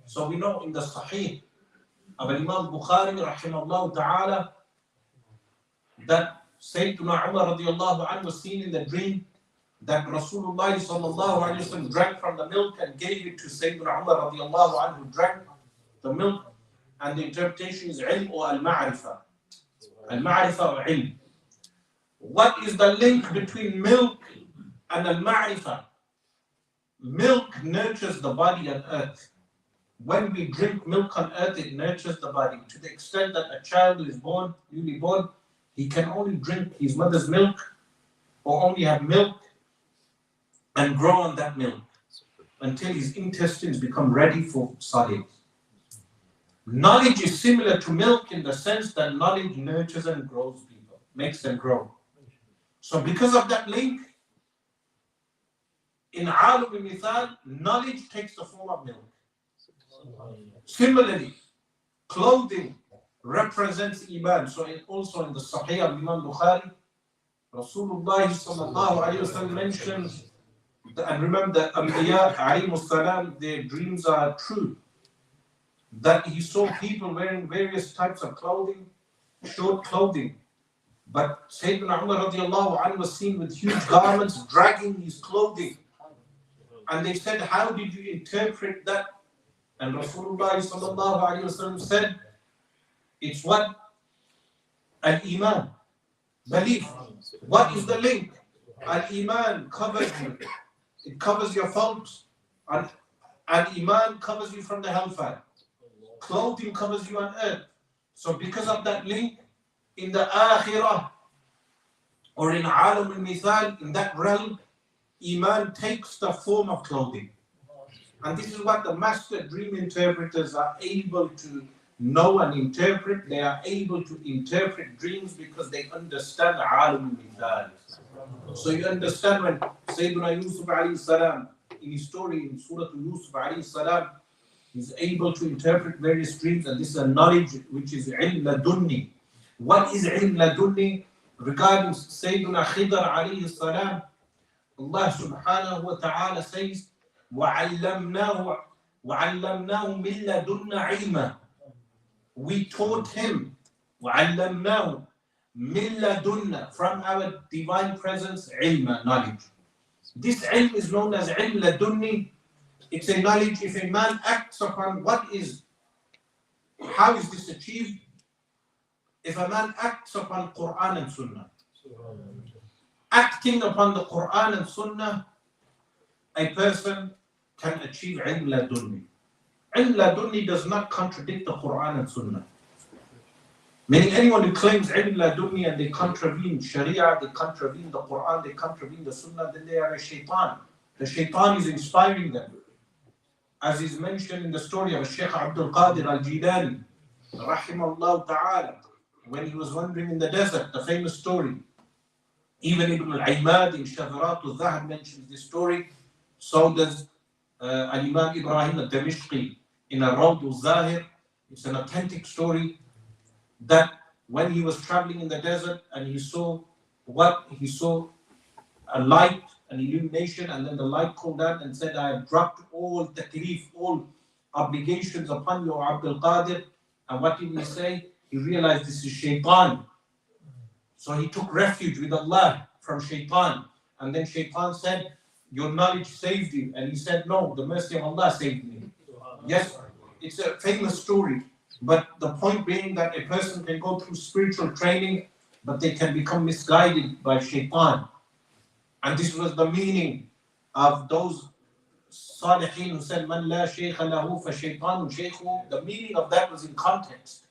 So we know in the Sahih of Imam Bukhari rahimahullah ta'ala that Sayyidina Umar radiallahu anhu was seen in the dream that Rasulullah sallallahu alayhi wa sallam drank from the milk and gave it to Sayyidina Umar radiallahu anhu, who drank the milk, and the interpretation is ilm or al-ma'rifah. Al-ma'rifah or ilm. What is the link between milk and al-ma'rifah? Milk nurtures the body on earth. When we drink milk on earth, it nurtures the body to the extent that a child who is born, newly born, he can only drink his mother's milk or only have milk and grow on that milk until his intestines become ready for solids. Knowledge is similar to milk in the sense that knowledge nurtures and grows people, makes them grow. So because of that link, in Alim al-Mithal, knowledge takes the form of milk. Similarly, clothing represents Iman. So also in the Sahih of Imam Bukhari, Rasulullah sallallahu alayhi wa sallam mentions, and remember the Anbiya alayhi salam, their dreams are true, that he saw people wearing various types of clothing, short clothing. But Sayyidina Umar radiallahu anhu was seen with huge garments dragging his clothing. And they said, how did you interpret that? And Rasulullah sallallahu alayhi wa sallam said, it's what? Al-Iman, belief. What is the link? Al-Iman covers you. It covers your faults. And Iman covers you from the hellfire. Clothing covers you on earth. So because of that link, in the Akhirah, or in Alam al-Mithal, in that realm, Iman takes the form of clothing. And this is what the master dream interpreters are able to know and interpret. They are able to interpret dreams because they understand Alam al-Mithal. So you understand when Sayyidina Yusuf alayhi salam, in his story in Surah Yusuf alayhi salam, is able to interpret various dreams, and this is a knowledge which is ilm ladunni. What is ilm ladunni? Regarding Sayyidina Khidr alayhi salam, Allah subhanahu wa ta'ala says, وَعَلَّمْنَاهُ مِن لَدُنَّ عِلْمًا. We taught him, وَعَلَّمْنَاهُ مِن لَدُنَّ, from our divine presence, ilma, knowledge. This ilm is known as ilm ladunni. It's a knowledge if a man acts upon what is, how is this achieved? If a man acts upon Quran and Sunnah. Acting upon the Quran and Sunnah, a person can achieve ilm ladunni. Ilm ladunni does not contradict the Quran and Sunnah. Meaning anyone who claims ilm ladunni and they contravene Sharia, they contravene the Quran, they contravene the Sunnah, then they are a shaitan. The shaitan is inspiring them. As is mentioned in the story of Shaykh Abdul Qadir al-Jilani, rahimahullah ta'ala, when he was wandering in the desert, the famous story. Even Ibn al-Aymad in Shadharat al-Dhahab mentions this story. So does Al-Imam Ibrahim al-Damishqi in Al-Rawd al-Zahir. It's an authentic story that when he was traveling in the desert and he saw a light, an illumination, and then the light called out and said, I have dropped all taklif, all obligations upon you, Abdul Qadir. And what did he say? He realized this is shaitan. So he took refuge with Allah from shaitan. And then shaitan said, your knowledge saved you. And he said, no, the mercy of Allah saved me. Yes, it's a famous story. But the point being that a person can go through spiritual training, but they can become misguided by shaitan. And this was the meaning of those Salihin who said, Man la shaykha lahu fa shaytanu shaykhu. The meaning of that was in context.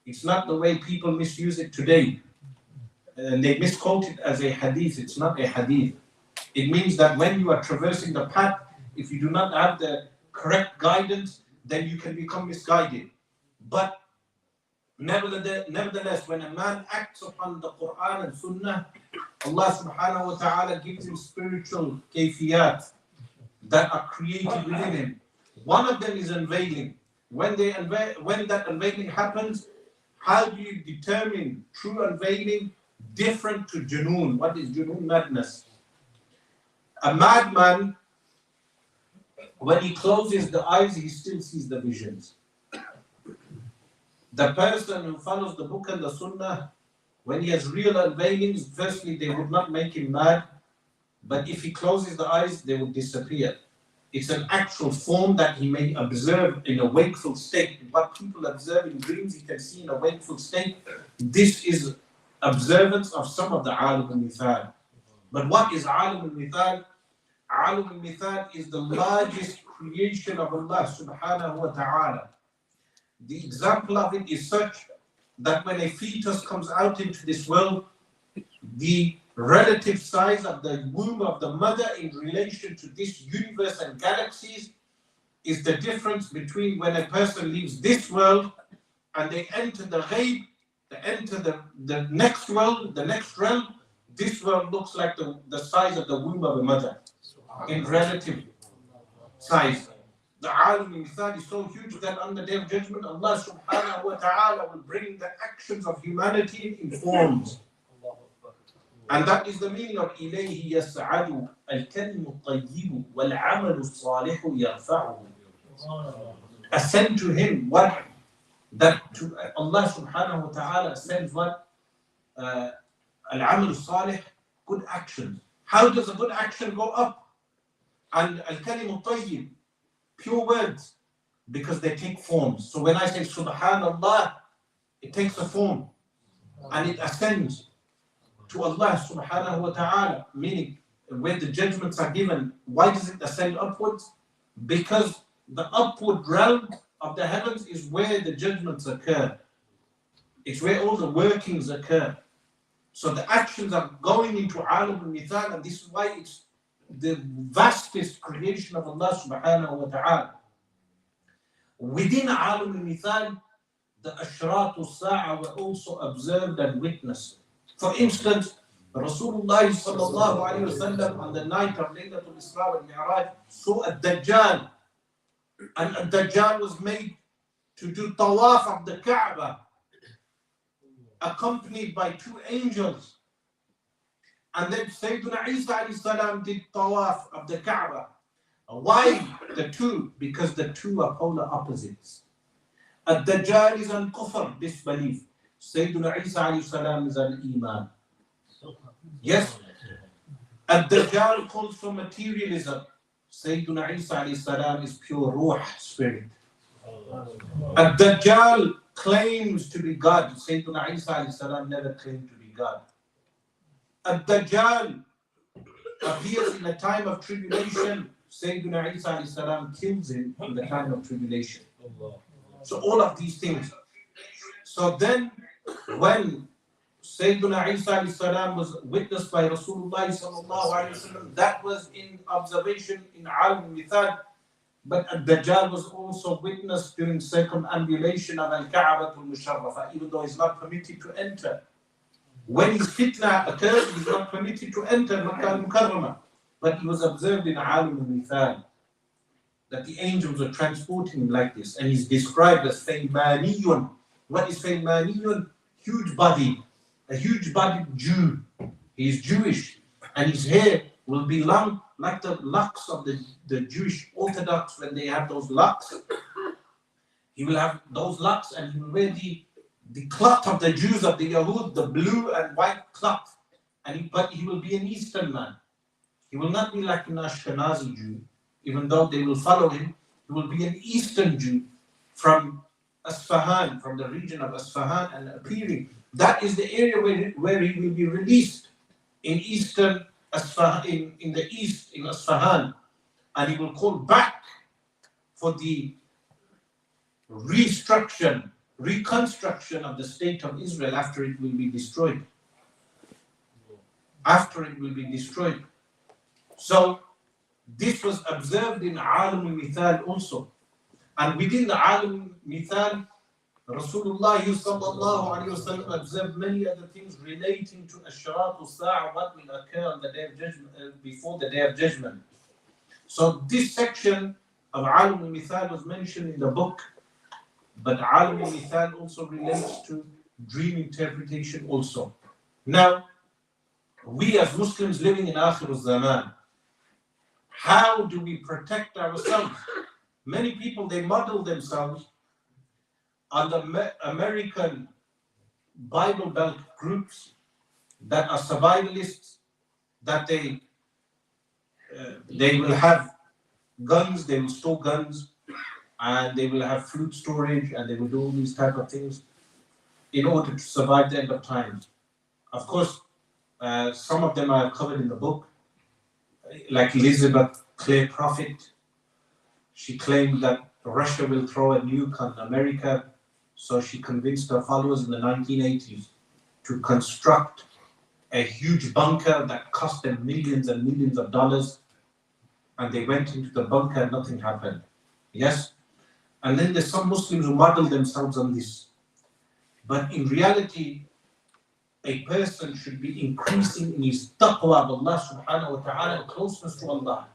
It's not the way people misuse it today. And they misquote it as a hadith. It's not a hadith. It means that when you are traversing the path, if you do not have the correct guidance, then you can become misguided. But nevertheless, when a man acts upon the Quran and Sunnah, Allah subhanahu wa ta'ala gives him spiritual kayfiyat that are created within him. One of them is unveiling. When that unveiling happens, how do you determine true unveiling different to junoon? What is junoon? Madness. A madman, when he closes the eyes, he still sees the visions. The person who follows the book and the sunnah, when he has real unveilings, firstly, they would not make him mad, but if he closes the eyes, they would disappear. It's an actual form that he may observe in a wakeful state. What people observe in dreams, he can see in a wakeful state. This is observance of some of the alim al-mithal. But what is alim al-mithal? Alim al-mithal is the largest creation of Allah subhanahu wa ta'ala. The example of it is such that when a fetus comes out into this world, the relative size of the womb of the mother in relation to this universe and galaxies is the difference between when a person leaves this world and they enter the ghaib, they enter the next world, the next realm. This world looks like the size of the womb of a mother in relative size. The alim al-mithal is so huge that on the day of judgment, Allah subhanahu wa ta'ala will bring the actions of humanity in forms. And that is the meaning of إِلَيْهِ يَسْعَدُ الْكَلِمُ الطَّيِّبُ وَالْعَمَلُ الصَّالِحُ يَرْفَعُهُ. Ascend to him what? That to Allah subhanahu wa ta'ala ascends what? Al-amal salih, good action. How does a good action go up? And al-kalim al-tayyib, pure words, because they take forms. So when I say subhanallah, it takes a form and it ascends to Allah subhanahu wa ta'ala, meaning where the judgments are given. Why does it ascend upwards? Because the upward realm of the heavens is where the judgments occur. It's where all the workings occur. So the actions are going into alam al-mithal, and this is why it's the vastest creation of Allah subhanahu wa ta'ala. Within alam al-mithal, the ashrat al-sa'a were also observed and witnessed. For instance, Rasulullah sallallahu alayhi wa sallam on the night of Laylatul Isra wal Mi'raj saw a Dajjal, and a Dajjal was made to do tawaf of the Kaaba, accompanied by two angels. And then Sayyidina Isa alayhi salam did tawaf of the Kaaba. Why the two? Because the two are polar opposites. Ad-Dajjal is on kufr, disbelief. Sayyidina Isa alayhi salam is on iman. Yes. Ad-Dajjal calls for materialism. Sayyidina Isa alayhi salam is pure ruh, spirit. Ad-Dajjal claims to be God. Sayyidina Isa alayhi salam never claimed to be God. Ad-Dajjal appears in the time of tribulation. Sayyidina Isa alayhi salam kills him in the time of tribulation. So all of these things. So then when Sayyidina Isa alayhi salam was witnessed by Rasulullah sallallahu alayhi wasallam, that was in observation in alam al-mithal. But Ad-Dajjal was also witnessed during circumambulation of Al-Ka'bah al-Musharrafa, even though he's not permitted to enter. When his fitna occurred, he's not permitted to enter Makkah al-Mukarramah. But he was observed in alam al-mithal, that the angels were transporting him like this. And he's described as Faymaniyun. What is Faymaniyun? Huge body, a huge bodied Jew. He is Jewish, and his hair will be long like the locks of the Jewish Orthodox when they have those locks. He will have those locks, and he will wear the cloth of the Jews of the Yahud, the blue and white cloth. But he will be an Eastern man. He will not be like an Ashkenazi Jew, even though they will follow him. He will be an Eastern Jew from Asfahan, from the region of Asfahan, and appearing. That is the area where he will be released in Eastern Asfahan, in the east, in Asfahan. and he will call back for the reconstruction of the state of Israel after it will be destroyed. After it will be destroyed. So this was observed in Alam al-Mithal also. And within the Alam al-Mithal, Rasulullah sallallahu alayhi wa sallam observed many other things relating to Ashrat al-Sa'a, what will occur on the day of judgment, before the day of judgment. So this section of Alam al-Mithal was mentioned in the book, but Alam al-Mithal also relates to dream interpretation also. Now, we as Muslims living in Akhir al-Zaman, how do we protect ourselves? Many people, they model themselves on the American Bible Belt groups that are survivalists, that they will have guns, they will store guns, and they will have food storage, and they will do all these type of things in order to survive the end of times. Of course, some of them I have covered in the book, like Elizabeth Clare Prophet. She claimed that Russia will throw a nuke on America, so she convinced her followers in the 1980s to construct a huge bunker that cost them millions and millions of dollars, and they went into the bunker and nothing happened. Yes? And then there's some Muslims who model themselves on this. But in reality, a person should be increasing in his taqwa of Allah subhanahu wa ta'ala, closeness to Allah.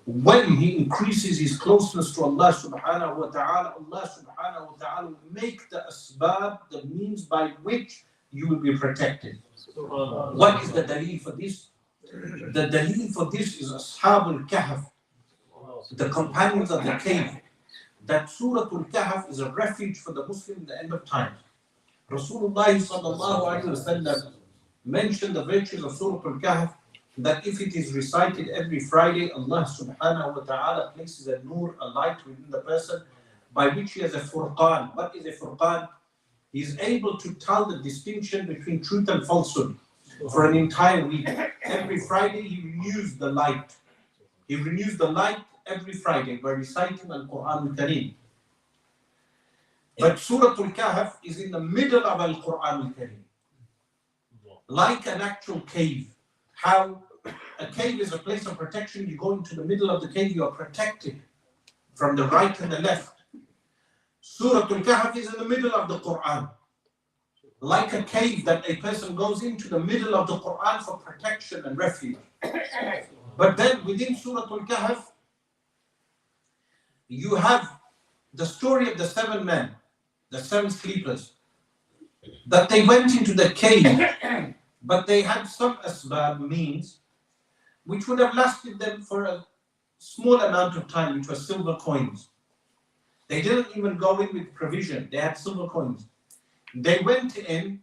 When he increases his closeness to Allah subhanahu wa ta'ala, Allah subhanahu wa ta'ala will make the asbab, the means by which you will be protected. What is the dalil for this? The dalil for this is Ashabul Kahf, the companions of the cave. That Surah Al-Kahf is a refuge for the Muslim in the end of time. Rasulullah sallallahu alayhi wa sallam mentioned the virtues of Surah Al-Kahf, that if it is recited every Friday, Allah subhanahu wa ta'ala places a nur, a light within the person, by which he has a furqan. What is a furqan? He is able to tell the distinction between truth and falsehood for an entire week. Every Friday he renews the light. He renews the light every Friday by reciting Al-Quran Al-Kareem. But Surah Al-Kahf is in the middle of Al-Quran Al-Kareem. Like an actual cave. How a cave is a place of protection. You go into the middle of the cave, you are protected from the right and the left. Surah Al-Kahf is in the middle of the Quran. Like a cave that a person goes into the middle of the Quran for protection and refuge. But then within Surah Al-Kahf, you have the story of the 7 men, the 7 sleepers, that they went into the cave, but they had some asbab, means, which would have lasted them for a small amount of time, which was silver coins. They didn't even go in with provision, they had silver coins. They went in,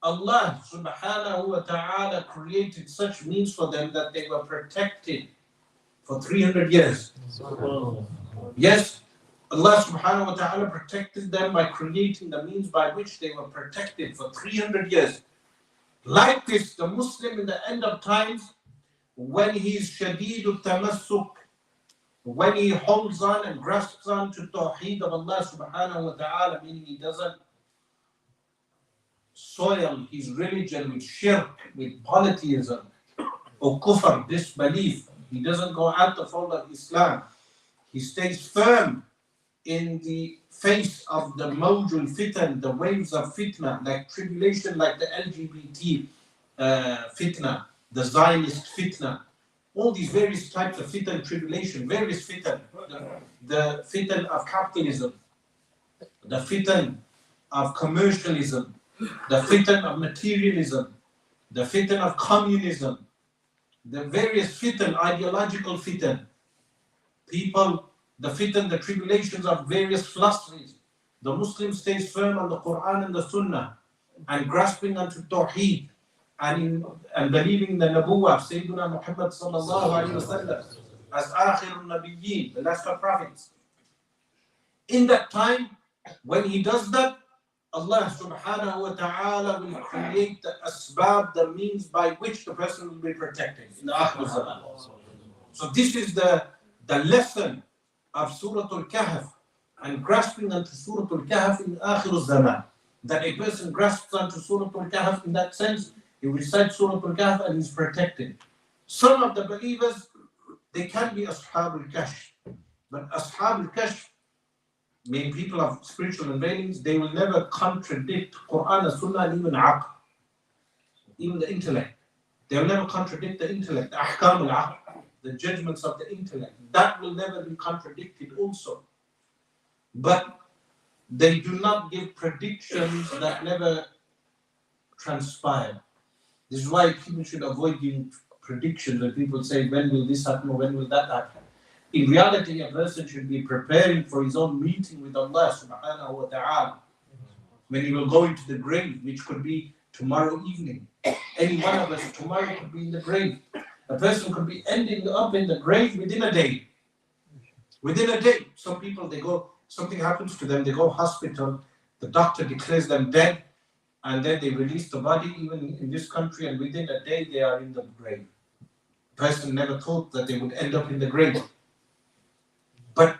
Allah subhanahu wa ta'ala created such means for them that they were protected for 300 years. Yes, Allah subhanahu wa ta'ala protected them by creating the means by which they were protected for 300 years. Like this, the Muslim in the end of times, when he is shadeedul tamassuk, when he holds on and grasps on to tawheed of Allah subhanahu wa ta'ala, meaning he doesn't soil his religion with shirk, with polytheism, or kufr, disbelief. He doesn't go out the fold of Islam. He stays firm in the face of the mawjul fitan, the waves of fitna, like tribulation, like the LGBT fitna, the Zionist fitna, all these various types of fitan, tribulation, various fitan, the fitan of capitalism, the fitan of commercialism, the fitan of materialism, the fitan of communism, the various fitan, ideological fitan, people, the fitan, the tribulations of various philosophies. The Muslim stays firm on the Quran and the Sunnah and grasping onto Tawheed and believing the Nabuwah of Sayyidina Muhammad sallallahu alayhi wa sallam as Akhirul Nabiyyin, the last of prophets. In that time, when he does that, Allah subhanahu wa ta'ala will create the asbab, the means by which the person will be protected in the Akhir Zaman. So this is the lesson of Surah Al-Kahf, and grasping onto Surah Al-Kahf in Akhir al-Zaman. That a person grasps onto Surah Al-Kahf in that sense, he recites Surah Al-Kahf and is protected. Some of the believers, they can be Ashab al-Kahf, but Ashab al-Kahf, meaning people of spiritual unveilings, they will never contradict Quran and Sunnah and even Aql, even the intellect. They will never contradict the intellect, the Ahkam al-Aql, the judgments of the intellect. That will never be contradicted also. But they do not give predictions that never transpire. This is why people should avoid giving predictions when people say, when will this happen or when will that happen? In reality, a person should be preparing for his own meeting with Allah subhanahu wa ta'ala. When he will go into the grave, which could be tomorrow evening. Any one of us tomorrow could be in the grave. A person could be ending up in the grave within a day. Within a day. Some people, they go, something happens to them, they go hospital, the doctor declares them dead, and then they release the body, even in this country, and within a day they are in the grave. The person never thought that they would end up in the grave. But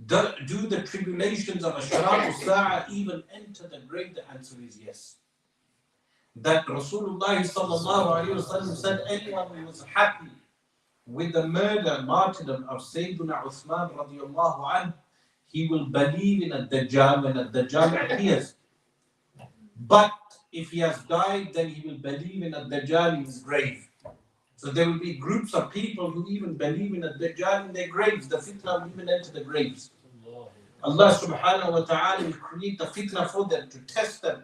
do the tribulations of Asrar al-Sa'a even enter the grave? The answer is yes. That Rasulullah sallallahu alayhi wa sallam said, anyone who was happy with the murder, martyrdom of Sayyidina Uthman radiallahu anhu, he will believe in a Dajjal when a Dajjal appears. But if he has died, then he will believe in a Dajjal in his grave. So there will be groups of people who even believe in a Dajjal in their graves. The fitna will even enter the graves. Allah subhanahu wa ta'ala will create the fitna for them to test them.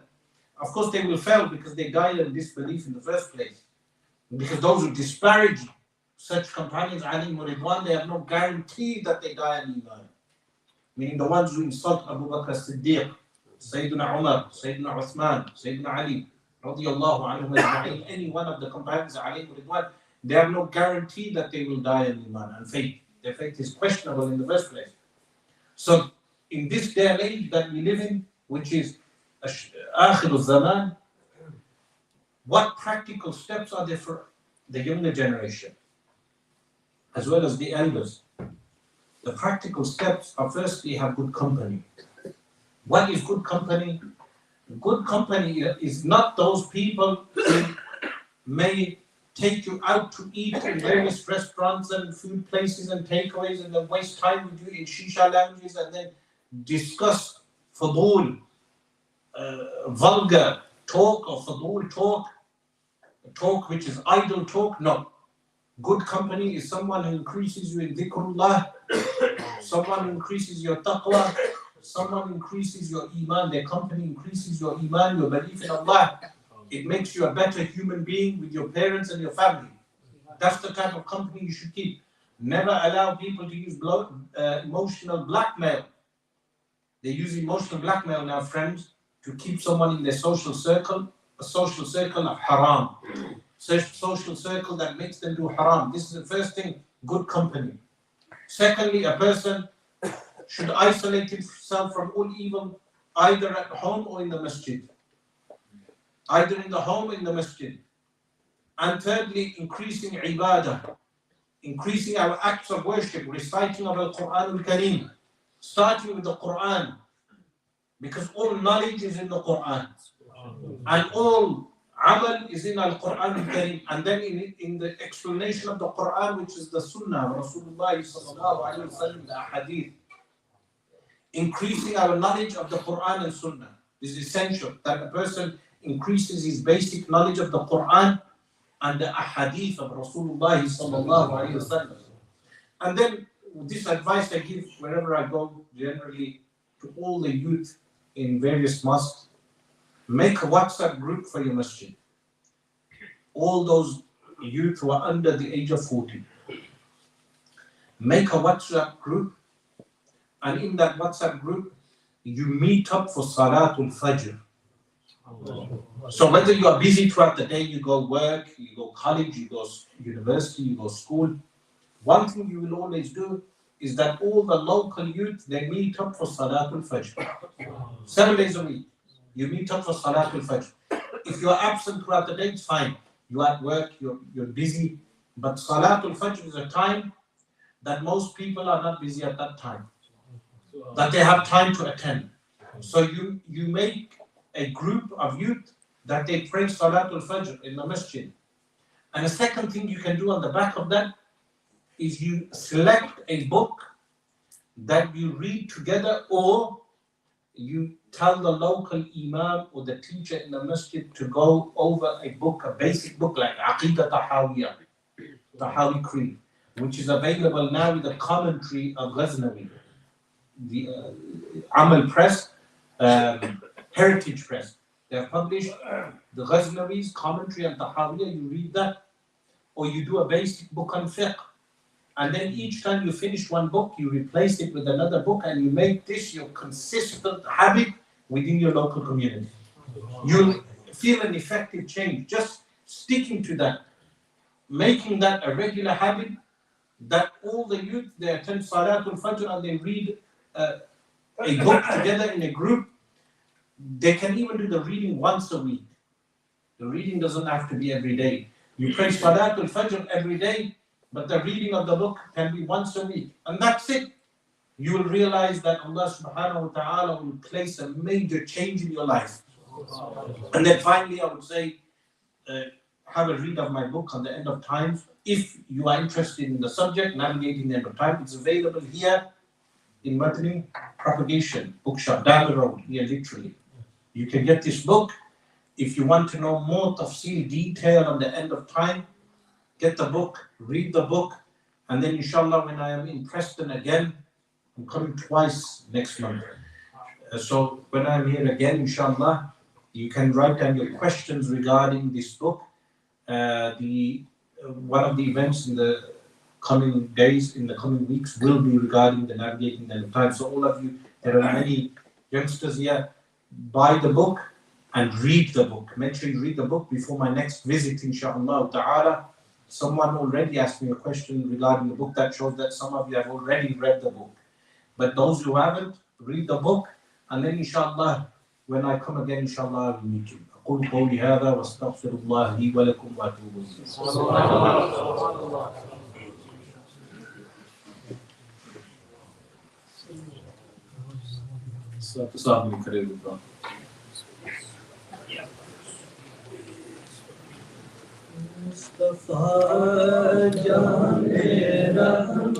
Of course they will fail because they died in disbelief in the first place. Because those who disparage such companions, Ali Muridwan, they have no guarantee that they die in Iman. Meaning the ones who insult Abu Bakr as-Siddiq, Sayyidina Umar, Sayyidina Uthman, Sayyidina Ali, radiyallahu anhum ajma'in, any one of the companions, Ali Muridwan, they have no guarantee that they will die in Iman and faith. Their faith is questionable in the first place. So in this day and age that we live in, which is Akhir al-Zaman, what practical steps are there for the younger generation, as well as the elders? The practical steps are firstly have good company. What is good company? Good company is not those people who may take you out to eat in various restaurants and food places and takeaways and then waste time with you in shisha lounges and then discuss fadul, vulgar talk or fadul talk which is idle talk. No. Good company is someone who increases you in dhikrullah, someone who increases your taqwa, someone who increases your iman. Their company increases your iman, your belief in Allah. It makes you a better human being with your parents and your family. That's the type of company you should keep. Never allow people to use emotional blackmail. They use emotional blackmail now, friends, to keep someone in their social circle, a social circle of haram. Social circle that makes them do haram. This is the first thing, good company. Secondly, a person should isolate himself from all evil, either at home or in the masjid. Either in the home or in the masjid. And thirdly, increasing ibadah, increasing our acts of worship, reciting of Al-Quran Al-Kareem, starting with the Quran, because all knowledge is in the Quran, and all amal is in Al-Quran Al-Kareem, and then in the explanation of the Quran, which is the Sunnah of Rasulullah sallallahu alayhi wa sallam, the hadith. Increasing our knowledge of the Quran and Sunnah is essential, that a person increases his basic knowledge of the Quran and the ahadith of Rasulullah sallallahu alayhi wa sallam. And then this advice I give wherever I go, generally to all the youth in various mosques, make a WhatsApp group for your masjid. All those youth who are under the age of 40. Make a WhatsApp group, and in that WhatsApp group, you meet up for Salatul Fajr. So whether you are busy throughout the day, you go work, you go college, you go university, you go school, one thing you will always do is that all the local youth, they meet up for Salatul Fajr. 7 days a week, you meet up for Salatul Fajr. If you are absent throughout the day, it's fine. You are at work, you're busy. But Salatul Fajr is a time that most people are not busy at that time, that they have time to attend. So you make a group of youth that they pray Salatul Fajr in the Masjid. And the second thing you can do on the back of that is you select a book that you read together, or you tell the local imam or the teacher in the masjid to go over a book, a basic book like Aqidah Tahawiyah, Tahawi Creed, which is available now with the commentary of Ghaznawi, the Amal Press, Heritage Press. They have published the Ghaznawi's commentary on Tahawiyah. You read that, or you do a basic book on fiqh. And then each time you finish one book, you replace it with another book, and you make this your consistent habit within your local community. You'll feel an effective change just sticking to that, making that a regular habit, that all the youth, they attend Salatul Fajr and they read a book together in a group. They can even do the reading once a week. The reading doesn't have to be every day. You pray Salatul Fajr every day, but the reading of the book can be once a week. And that's it. You will realize that Allah subhanahu wa ta'ala will place a major change in your life. And then finally, I would say, have a read of my book on the end of times. If you are interested in the subject, navigating the end of time, it's available here in Matni Propagation Bookshop, down the road, here literally. You can get this book. If you want to know more tafseel detail on the end of time, get the book, read the book, and then inshallah when I am in Preston again, I'm coming twice next month. So when I'm here again, inshallah, you can write down your questions regarding this book. One of the events in the coming days, in the coming weeks, will be regarding the navigating the end of time. So all of you, there are many youngsters here, buy the book and read the book. Make sure you read the book before my next visit, inshallah ta'ala. Someone already asked me a question regarding the book. That shows that some of you have already read the book. But those who haven't, read the book, and then inshallah, when I come again, inshallah, I will meet you. أقول قولي هذا واستغفر الله لي ولكم وأتوب إليه. Sabi kare bro. Mustafa Jane Rahman